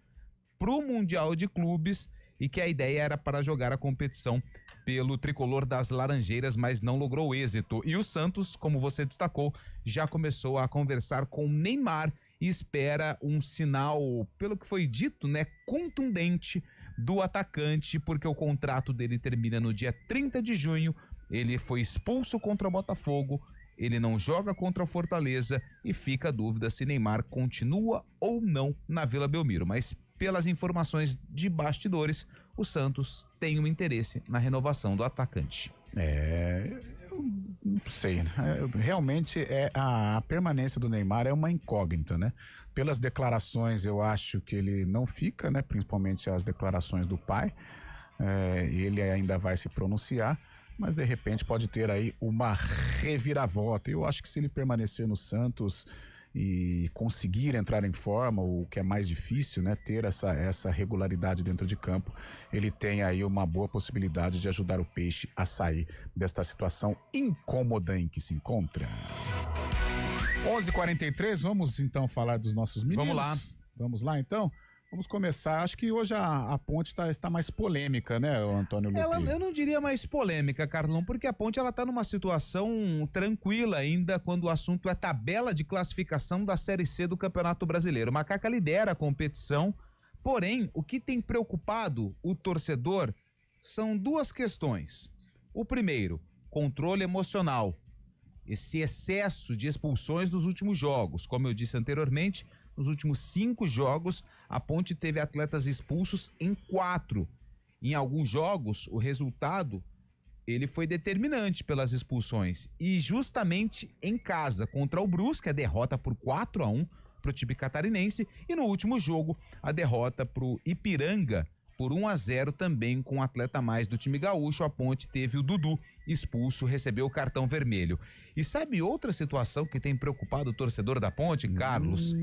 pro Mundial de Clubes e que a ideia era para jogar a competição pelo tricolor das Laranjeiras, mas não logrou êxito. E o Santos, como você destacou, já começou a conversar com o Neymar e espera um sinal, pelo que foi dito, né, contundente do atacante, porque o contrato dele termina no dia 30 de junho, ele foi expulso contra o Botafogo, ele não joga contra o Fortaleza e fica a dúvida se Neymar continua ou não na Vila Belmiro, mas pelas informações de bastidores, o Santos tem um interesse na renovação do atacante. Eu não sei, realmente a permanência do Neymar é uma incógnita, né? Pelas declarações eu acho que ele não fica, né? Principalmente as declarações do pai, ele ainda vai se pronunciar, mas de repente pode ter aí uma reviravolta. Eu acho que se ele permanecer no Santos e conseguir entrar em forma, o que é mais difícil, né, ter essa regularidade dentro de campo, ele tem aí uma boa possibilidade de ajudar o Peixe a sair desta situação incômoda em que se encontra. 11h43, vamos então falar dos nossos meninos. Vamos lá então? Vamos começar, acho que hoje a Ponte está mais polêmica, né, Antônio Lupi? Eu não diria mais polêmica, Carlão, porque a Ponte ela tá numa situação tranquila ainda quando o assunto é tabela de classificação da Série C do Campeonato Brasileiro. O Macaca lidera a competição, porém, o que tem preocupado o torcedor são duas questões. O primeiro, controle emocional. Esse excesso de expulsões dos últimos jogos, como eu disse anteriormente, nos últimos 5 jogos, a Ponte teve atletas expulsos em 4. Em alguns jogos, o resultado ele foi determinante pelas expulsões. E justamente em casa, contra o Brusque, a derrota por 4-1 para o time catarinense. E no último jogo, a derrota para o Ipiranga por 1-0 também com um atleta a mais do time gaúcho. A Ponte teve o Dudu expulso, recebeu o cartão vermelho. E sabe outra situação que tem preocupado o torcedor da Ponte, Carlos?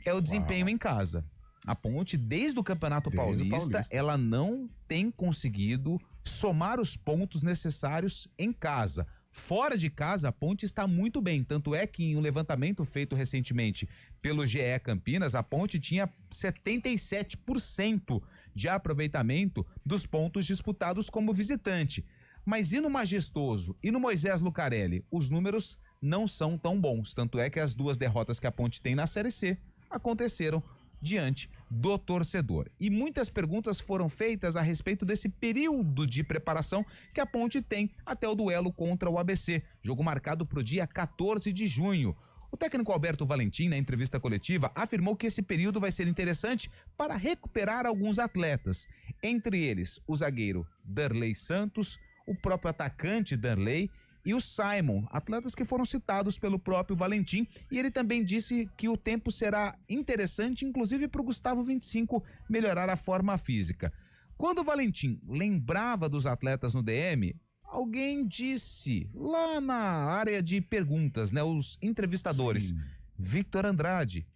É o desempenho em casa. A Ponte, desde o Campeonato Paulista, ela não tem conseguido somar os pontos necessários em casa. Fora de casa, a Ponte está muito bem, tanto é que em um levantamento feito recentemente pelo GE Campinas, a Ponte tinha 77% de aproveitamento dos pontos disputados como visitante. Mas e no Majestoso e no Moisés Lucarelli? Os números não são tão bons, tanto é que as 2 derrotas que a Ponte tem na Série C aconteceram diante do torcedor. E muitas perguntas foram feitas a respeito desse período de preparação que a Ponte tem até o duelo contra o ABC, jogo marcado para o dia 14 de junho. O técnico Alberto Valentim, na entrevista coletiva, afirmou que esse período vai ser interessante para recuperar alguns atletas, entre eles o zagueiro Darley Santos, o próprio atacante Darley e o Simon, atletas que foram citados pelo próprio Valentim, e ele também disse que o tempo será interessante, inclusive para o Gustavo 25 melhorar a forma física. Quando o Valentim lembrava dos atletas no DM, alguém disse lá na área de perguntas, né? Os entrevistadores. Sim. Victor Andrade.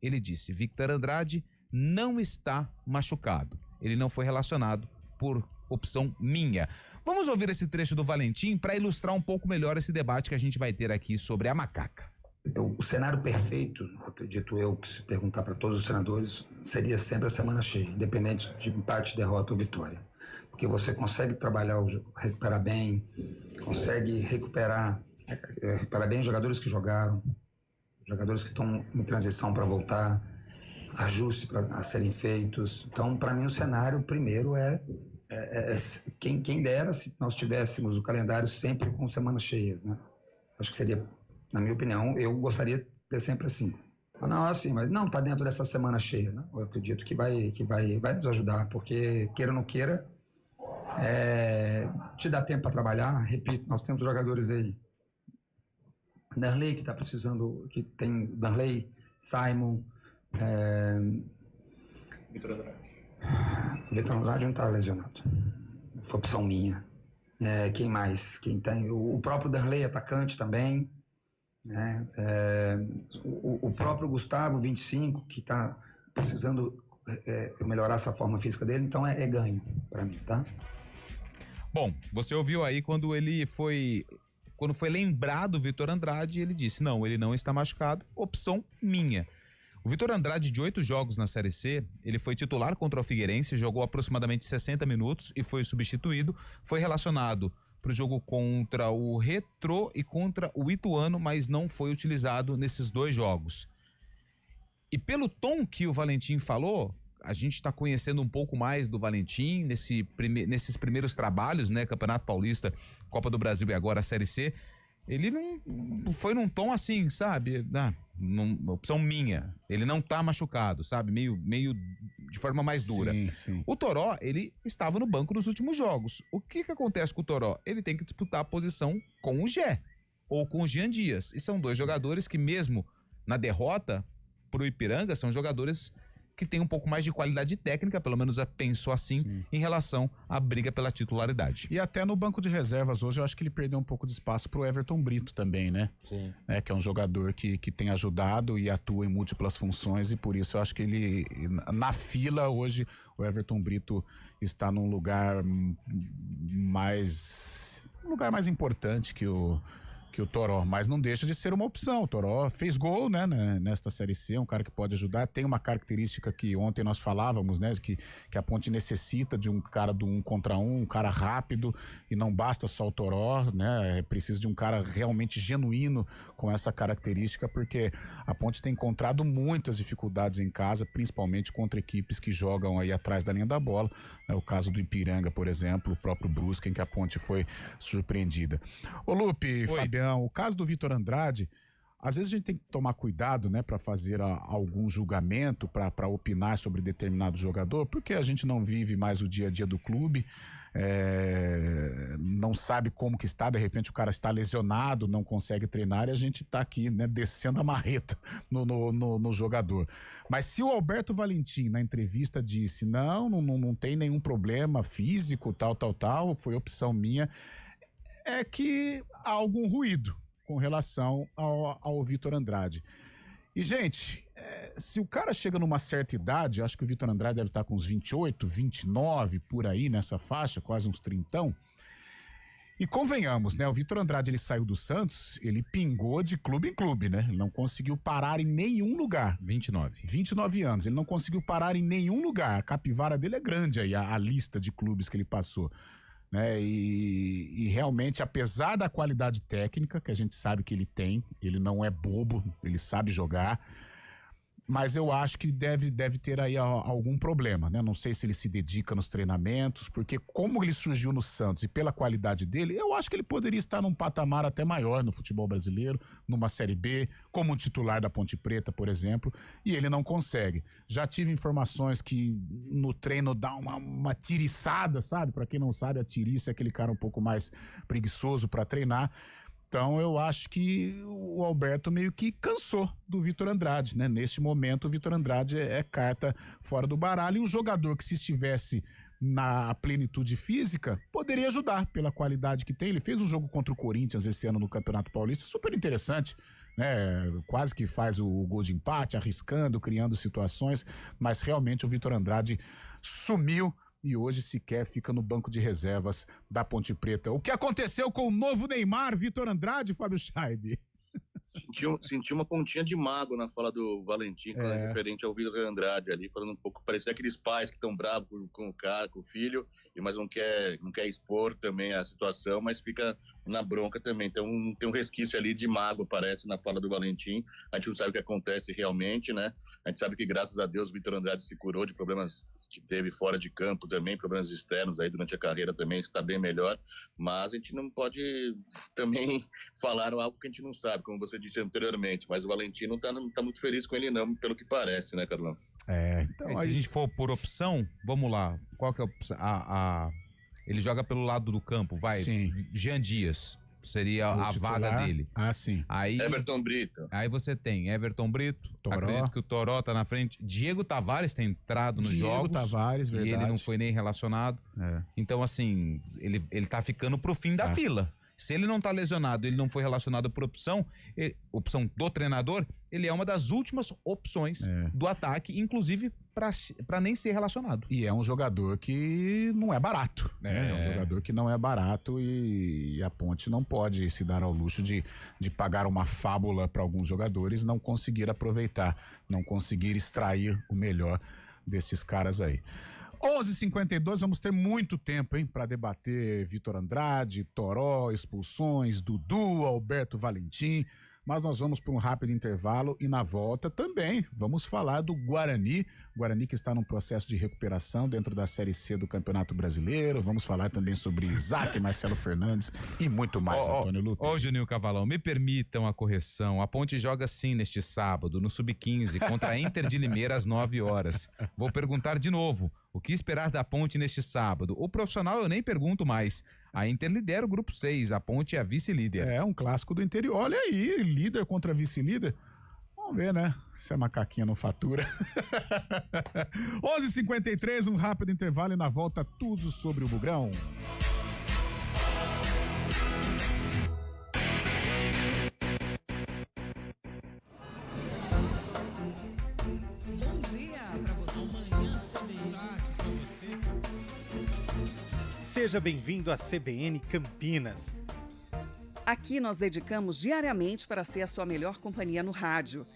Ele disse, Victor Andrade não está machucado. Ele não foi relacionado por opção minha. Vamos ouvir esse trecho do Valentim para ilustrar um pouco melhor esse debate que a gente vai ter aqui sobre a macaca. O cenário perfeito, acredito eu, que se perguntar para todos os treinadores, seria sempre a semana cheia, independente de empate, derrota ou vitória. Porque você consegue trabalhar, recuperar bem, consegue recuperar bem os jogadores que jogaram, jogadores que estão em transição para voltar, ajustes a serem feitos. Então, para mim, o cenário primeiro quem dera se nós tivéssemos o calendário sempre com semanas cheias, né? Acho que seria, na minha opinião, eu gostaria de ter sempre assim. Não, assim, mas não está dentro dessa semana cheia, né? Eu acredito que vai nos ajudar, porque queira ou não queira, te dá tempo para trabalhar. Repito, nós temos jogadores aí. Darley, que está precisando, que tem Darley, Simon, Vitor Andrade não está lesionado. Foi opção minha. Quem mais? Quem tem? O próprio Darley, atacante também. Né? O próprio Gustavo, 25, que está precisando melhorar essa forma física dele, então é ganho para mim, tá? Bom, você ouviu aí quando foi lembrado o Vitor Andrade, ele disse, não, ele não está machucado, opção minha. O Vitor Andrade, de 8 jogos na Série C, ele foi titular contra o Figueirense, jogou aproximadamente 60 minutos e foi substituído, foi relacionado para o jogo contra o Retrô e contra o Ituano, mas não foi utilizado nesses 2 jogos. E pelo tom que o Valentim falou, a gente está conhecendo um pouco mais do Valentim nesses primeiros trabalhos, né? Campeonato Paulista, Copa do Brasil e agora a Série C. Ele não foi num tom assim, sabe? Opção minha. Ele não tá machucado, sabe? Meio de forma mais dura. Sim. O Toró, ele estava no banco nos últimos jogos. O que acontece com o Toró? Ele tem que disputar a posição com o Gé ou com o Jean Dias. E são 2 jogadores que, mesmo na derrota pro Ipiranga, são jogadores que tem um pouco mais de qualidade técnica, pelo menos pensou assim, em relação à briga pela titularidade. E até no banco de reservas hoje eu acho que ele perdeu um pouco de espaço pro Everton Brito também, né? Sim. Que é um jogador que tem ajudado e atua em múltiplas funções e por isso eu acho que ele, na fila hoje, o Everton Brito está num lugar mais importante que o Toró, mas não deixa de ser uma opção. O Toró fez gol, né, nesta Série C, um cara que pode ajudar, tem uma característica que ontem nós falávamos, né, que a Ponte necessita de um cara do 1 contra 1, um cara rápido, e não basta só o Toró, né, precisa de um cara realmente genuíno com essa característica, porque a Ponte tem encontrado muitas dificuldades em casa, principalmente contra equipes que jogam aí atrás da linha da bola, né, o caso do Ipiranga, por exemplo, o próprio Brusque, em que a Ponte foi surpreendida. Ô Lupe, Fabiano, o caso do Vitor Andrade, às vezes a gente tem que tomar cuidado, né, para fazer algum julgamento, para opinar sobre determinado jogador, porque a gente não vive mais o dia a dia do clube, não sabe como que está, de repente o cara está lesionado, não consegue treinar e a gente está aqui, né, descendo a marreta no jogador. Mas se o Alberto Valentim na entrevista disse, não tem nenhum problema físico, tal, foi opção minha, é que há algum ruído com relação ao Vitor Andrade. E, gente, se o cara chega numa certa idade, acho que o Vitor Andrade deve estar com uns 28, 29, por aí nessa faixa, quase uns 30. E convenhamos, né? O Vitor Andrade, ele saiu do Santos, ele pingou de clube em clube, né? Ele não conseguiu parar em nenhum lugar. 29 anos, ele não conseguiu parar em nenhum lugar. A capivara dele é grande aí, a lista de clubes que ele passou. Né? E realmente, apesar da qualidade técnica que a gente sabe que ele tem, ele não é bobo, ele sabe jogar, mas eu acho que deve ter aí algum problema, né? Não sei se ele se dedica nos treinamentos, porque como ele surgiu no Santos e pela qualidade dele, eu acho que ele poderia estar num patamar até maior no futebol brasileiro, numa Série B, como um titular da Ponte Preta, por exemplo, e ele não consegue. Já tive informações que no treino dá uma tiriçada, sabe? Pra quem não sabe, a tiriça é aquele cara um pouco mais preguiçoso pra treinar. Então eu acho que o Alberto meio que cansou do Vitor Andrade, né? Neste momento o Vitor Andrade é carta fora do baralho, e um jogador que se estivesse na plenitude física, poderia ajudar pela qualidade que tem. Ele fez um jogo contra o Corinthians esse ano no Campeonato Paulista, super interessante, né? Quase que faz o gol de empate, arriscando, criando situações, mas realmente o Vitor Andrade sumiu e hoje sequer fica no banco de reservas da Ponte Preta. O que aconteceu com o novo Neymar, Vitor Andrade, Fábio Scheibe? Senti uma pontinha de mago na fala do Valentim, referente ao Vitor Andrade ali, falando um pouco, parecia aqueles pais que estão bravos com o cara, com o filho, mas não quer expor também a situação, mas fica na bronca também. Então tem um resquício ali de mago, parece, na fala do Valentim. A gente não sabe o que acontece realmente, né? A gente sabe que, graças a Deus, o Vitor Andrade se curou de problemas que teve fora de campo também, problemas externos aí durante a carreira também, está bem melhor, mas a gente não pode também falar algo que a gente não sabe, como você disse anteriormente, mas o Valentim não tá muito feliz com ele não, pelo que parece, né, Carlão? Então, se a gente for por opção, vamos lá, qual que é a ele joga pelo lado do campo, vai, Sim. Jean Dias, seria a vaga dele. Sim. Aí, Everton Brito. Aí você tem Everton Brito, Toró. acredito que o Toró tá na frente, Diego Tavares tem entrado nos jogos. Tavares, verdade. E ele não foi nem relacionado. Então, assim, ele tá ficando pro fim da fila. Se ele não tá lesionado, ele não foi relacionado por opção do treinador, ele é uma das últimas opções do ataque, inclusive para nem ser relacionado. E é um jogador que não é barato, né? É um jogador que não é barato e a Ponte não pode se dar ao luxo de pagar uma fábula para alguns jogadores, não conseguir aproveitar, não conseguir extrair o melhor desses caras aí. 11h52, vamos ter muito tempo, hein, para debater Vitor Andrade, Toró, expulsões, Dudu, Alberto Valentim, mas nós vamos para um rápido intervalo e na volta também vamos falar do Guarani que está num processo de recuperação dentro da Série C do Campeonato Brasileiro. Vamos falar também sobre Isaac, Marcelo Fernandes e muito mais, Antônio Lupe. Juninho Cavalão, me permitam a correção. A Ponte joga sim neste sábado, no Sub-15, contra a Inter de Limeira às 9 horas. Vou perguntar de novo, o que esperar da Ponte neste sábado? O profissional eu nem pergunto mais. A Inter lidera o grupo 6, a Ponte é a vice-líder. É um clássico do interior. Olha aí, líder contra vice-líder. Vamos ver, né? Se a macaquinha não fatura. 11h53, um rápido intervalo e na volta tudo sobre o Bugrão. Seja bem-vindo à CBN Campinas. Aqui nós dedicamos diariamente para ser a sua melhor companhia no rádio.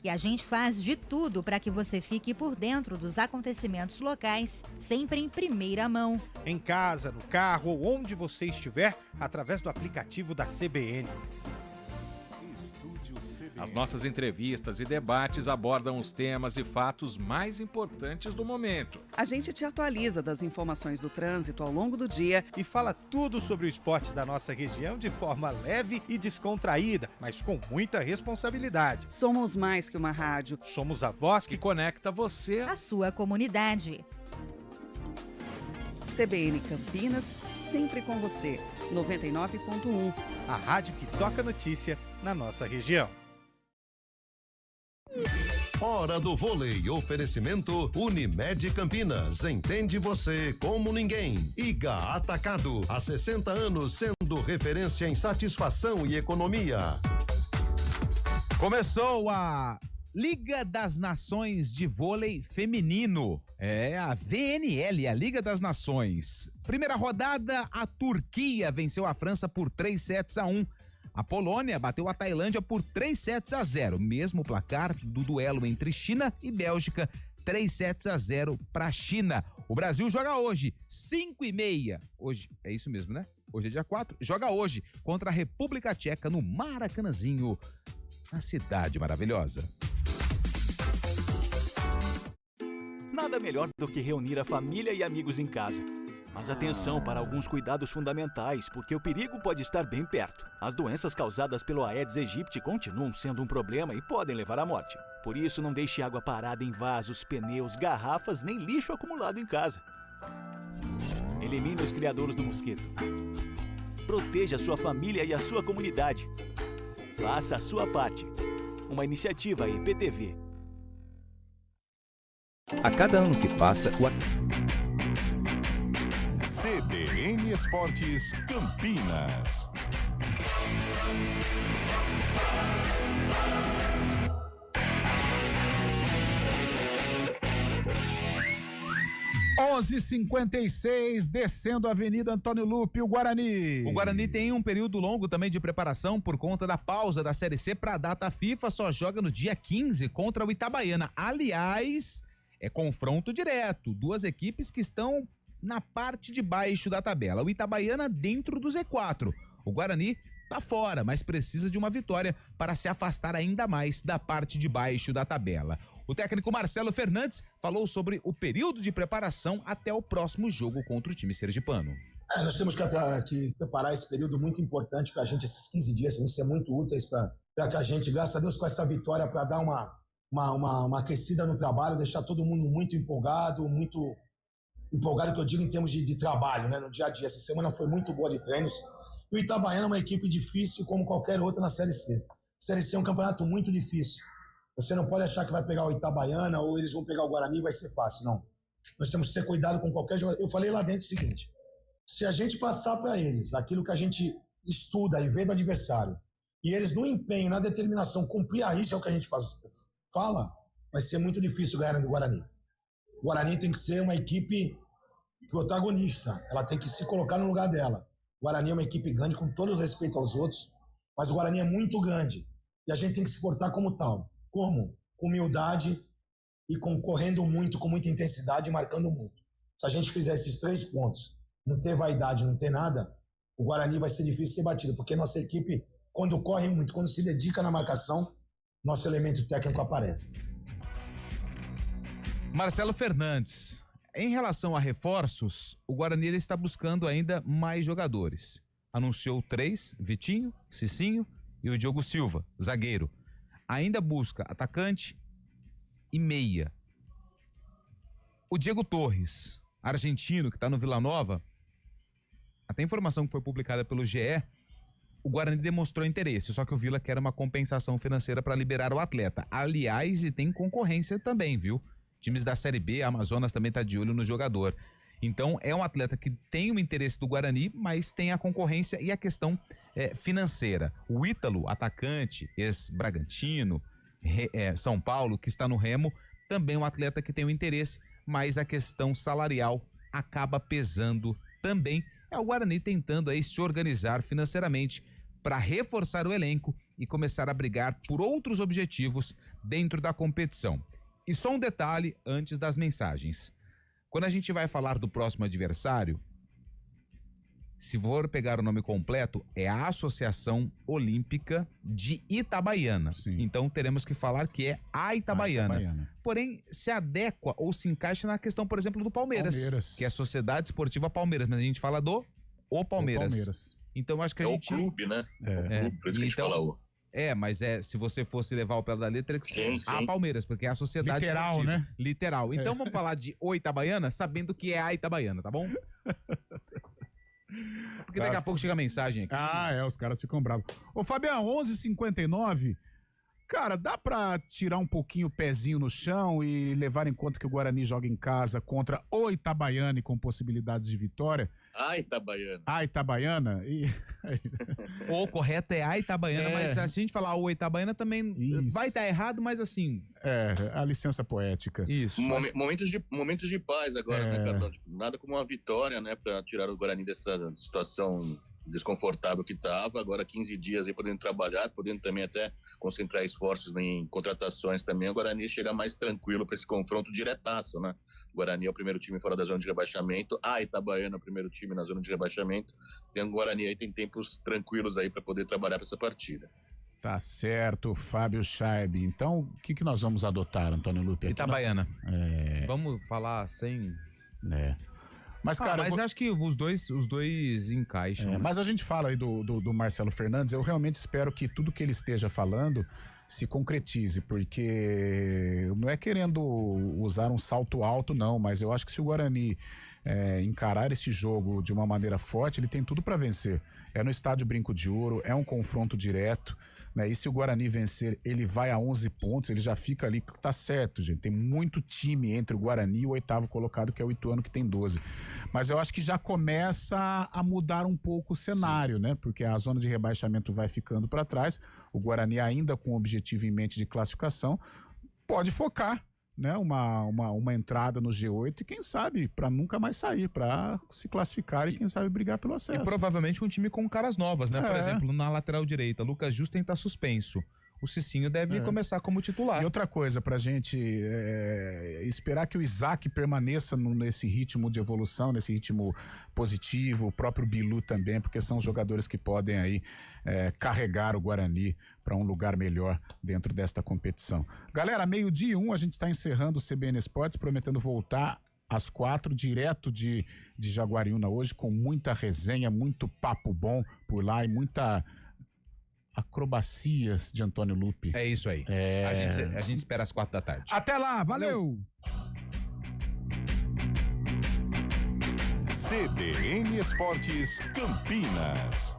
E a gente faz de tudo para que você fique por dentro dos acontecimentos locais, sempre em primeira mão. Em casa, no carro ou onde você estiver, através do aplicativo da CBN. As nossas entrevistas e debates abordam os temas e fatos mais importantes do momento. A gente te atualiza das informações do trânsito ao longo do dia e fala tudo sobre o esporte da nossa região de forma leve e descontraída, mas com muita responsabilidade. Somos mais que uma rádio. Somos a voz que conecta você à sua comunidade. CBN Campinas, sempre com você. 99.1. A rádio que toca notícia na nossa região. Hora do vôlei, oferecimento Unimed Campinas, entende você como ninguém. Iga Atacado, há 60 anos sendo referência em satisfação e economia. Começou a Liga das Nações de Vôlei Feminino, a VNL, a Liga das Nações. Primeira rodada, a Turquia venceu a França por 3-1. A Polônia bateu a Tailândia por 3-0, mesmo placar do duelo entre China e Bélgica, 3-0 para a China. O Brasil joga hoje, 5h30. Hoje, é isso mesmo, né? Hoje é dia 4. Joga hoje contra a República Tcheca no Maracanãzinho, na Cidade Maravilhosa. Nada melhor do que reunir a família e amigos em casa. Mas atenção para alguns cuidados fundamentais, porque o perigo pode estar bem perto. As doenças causadas pelo Aedes aegypti continuam sendo um problema e podem levar à morte. Por isso, não deixe água parada em vasos, pneus, garrafas, nem lixo acumulado em casa. Elimine os criadouros do mosquito. Proteja a sua família e a sua comunidade. Faça a sua parte. Uma iniciativa IPTV. A cada ano que passa, CBN Esportes Campinas. (11h56), descendo a Avenida Antônio Lupe, o Guarani. O Guarani tem um período longo também de preparação por conta da pausa da Série C para a data FIFA, só joga no dia 15 contra o Itabaiana. Aliás, é confronto direto, duas equipes que estão na parte de baixo da tabela. O Itabaiana dentro do Z4. O Guarani tá fora, mas precisa de uma vitória para se afastar ainda mais da parte de baixo da tabela. O técnico Marcelo Fernandes falou sobre o período de preparação até o próximo jogo contra o time sergipano. Nós temos que preparar esse período muito importante para a gente, esses 15 dias, vão ser muito úteis para que a gente, graças a Deus, com essa vitória, para dar uma aquecida no trabalho, deixar todo mundo muito empolgado, que eu digo em termos de trabalho, né, no dia a dia. Essa semana foi muito boa de treinos. E o Itabaiana é uma equipe difícil como qualquer outra na Série C. A Série C é um campeonato muito difícil. Você não pode achar que vai pegar o Itabaiana ou eles vão pegar o Guarani e vai ser fácil, não. Nós temos que ter cuidado com qualquer jogador. Eu falei lá dentro o seguinte, se a gente passar para eles aquilo que a gente estuda e vê do adversário, e eles no empenho, na determinação, cumprir a risca, é o que a gente fala, vai ser muito difícil ganhar do Guarani. O Guarani tem que ser uma equipe protagonista, ela tem que se colocar no lugar dela. O Guarani é uma equipe grande, com todo o respeito aos outros, mas o Guarani é muito grande, e a gente tem que se portar como tal. Como? Com humildade e correndo muito, com muita intensidade e marcando muito. Se a gente fizer esses 3 pontos, não ter vaidade, não ter nada, o Guarani vai ser difícil ser batido, porque nossa equipe, quando corre muito, quando se dedica na marcação, nosso elemento técnico aparece. Marcelo Fernandes, em relação a reforços, o Guarani ele está buscando ainda mais jogadores. Anunciou 3, Vitinho, Cicinho e o Diogo Silva, zagueiro. Ainda busca atacante e meia. O Diego Torres, argentino, que está no Vila Nova, até a informação que foi publicada pelo GE, o Guarani demonstrou interesse, só que o Vila quer uma compensação financeira para liberar o atleta. Aliás, e tem concorrência também, viu? Times da Série B, a Amazonas também está de olho no jogador. Então, é um atleta que tem o interesse do Guarani, mas tem a concorrência e a questão financeira. O Ítalo, atacante, ex-Bragantino, São Paulo, que está no Remo, também é um atleta que tem o interesse, mas a questão salarial acaba pesando também. É o Guarani tentando aí se organizar financeiramente para reforçar o elenco e começar a brigar por outros objetivos dentro da competição. E só um detalhe antes das mensagens. Quando a gente vai falar do próximo adversário, se for pegar o nome completo, é a Associação Olímpica de Itabaiana. Sim. Então teremos que falar que é a Itabaiana. Porém, se adequa ou se encaixa na questão, por exemplo, do Palmeiras. Que é a Sociedade Esportiva Palmeiras, mas a gente fala do Palmeiras. Então acho que a gente... É o clube, né? É. O clube, por isso que a gente fala o... mas se você fosse levar o pé da letra, teria que ser a Palmeiras, porque é a sociedade literal, esportiva. Né? Literal. Então vamos falar de o Itabaiana, sabendo que é a Itabaiana, tá bom? Porque daqui a pouco chega a mensagem aqui. Os caras ficam bravos. Ô Fabião, 11h59, cara, dá pra tirar um pouquinho o pezinho no chão e levar em conta que o Guarani joga em casa contra o Itabaiana e com possibilidades de vitória? A Itabaiana. A Itabaiana? O correto é a Itabaiana, mas se a gente falar o Itabaiana também vai estar errado, mas assim... a licença poética. Isso. Momentos de paz agora, né, Carlão? Nada como uma vitória, né, pra tirar o Guarani dessa situação desconfortável que estava, agora 15 dias aí podendo trabalhar, podendo também até concentrar esforços em contratações também, o Guarani chega mais tranquilo para esse confronto diretaço, né? O Guarani é o primeiro time fora da zona de rebaixamento, a Itabaiana é o primeiro time na zona de rebaixamento, tem o Guarani aí, tem tempos tranquilos aí para poder trabalhar para essa partida. Tá certo, Fábio Scheib. Então, o que nós vamos adotar, Antônio Lupe? Itabaiana. Vamos falar sem... Mas, cara, acho que os dois encaixam. Mas a gente fala aí do Marcelo Fernandes, eu realmente espero que tudo que ele esteja falando se concretize, porque não é querendo usar um salto alto, não, mas eu acho que se o Guarani encarar esse jogo de uma maneira forte, ele tem tudo para vencer. É no estádio Brinco de Ouro, é um confronto direto, né? E se o Guarani vencer, ele vai a 11 pontos, ele já fica ali, tá certo, gente. Tem muito time entre o Guarani e o 8º colocado, que é o Ituano, que tem 12. Mas eu acho que já começa a mudar um pouco o cenário, né? Porque a zona de rebaixamento vai ficando para trás. O Guarani, ainda com o objetivo em mente de classificação, pode focar, né, uma entrada no G8 e quem sabe para nunca mais sair, para se classificar e quem sabe brigar pelo acesso. E provavelmente um time com caras novas, né? Por exemplo, na lateral direita, Lucas Justen tá suspenso. O Cicinho deve começar como titular. E outra coisa, pra gente esperar que o Isaac permaneça nesse ritmo de evolução, nesse ritmo positivo, o próprio Bilu também, porque são jogadores que podem aí carregar o Guarani para um lugar melhor dentro desta competição. Galera, 12:01, a gente está encerrando o CBN Esportes, prometendo voltar às 4, direto de Jaguariúna hoje, com muita resenha, muito papo bom por lá e muita acrobacias de Antônio Lupi. É isso aí. A gente espera às 4 da tarde. Até lá, valeu! CBN Esportes Campinas.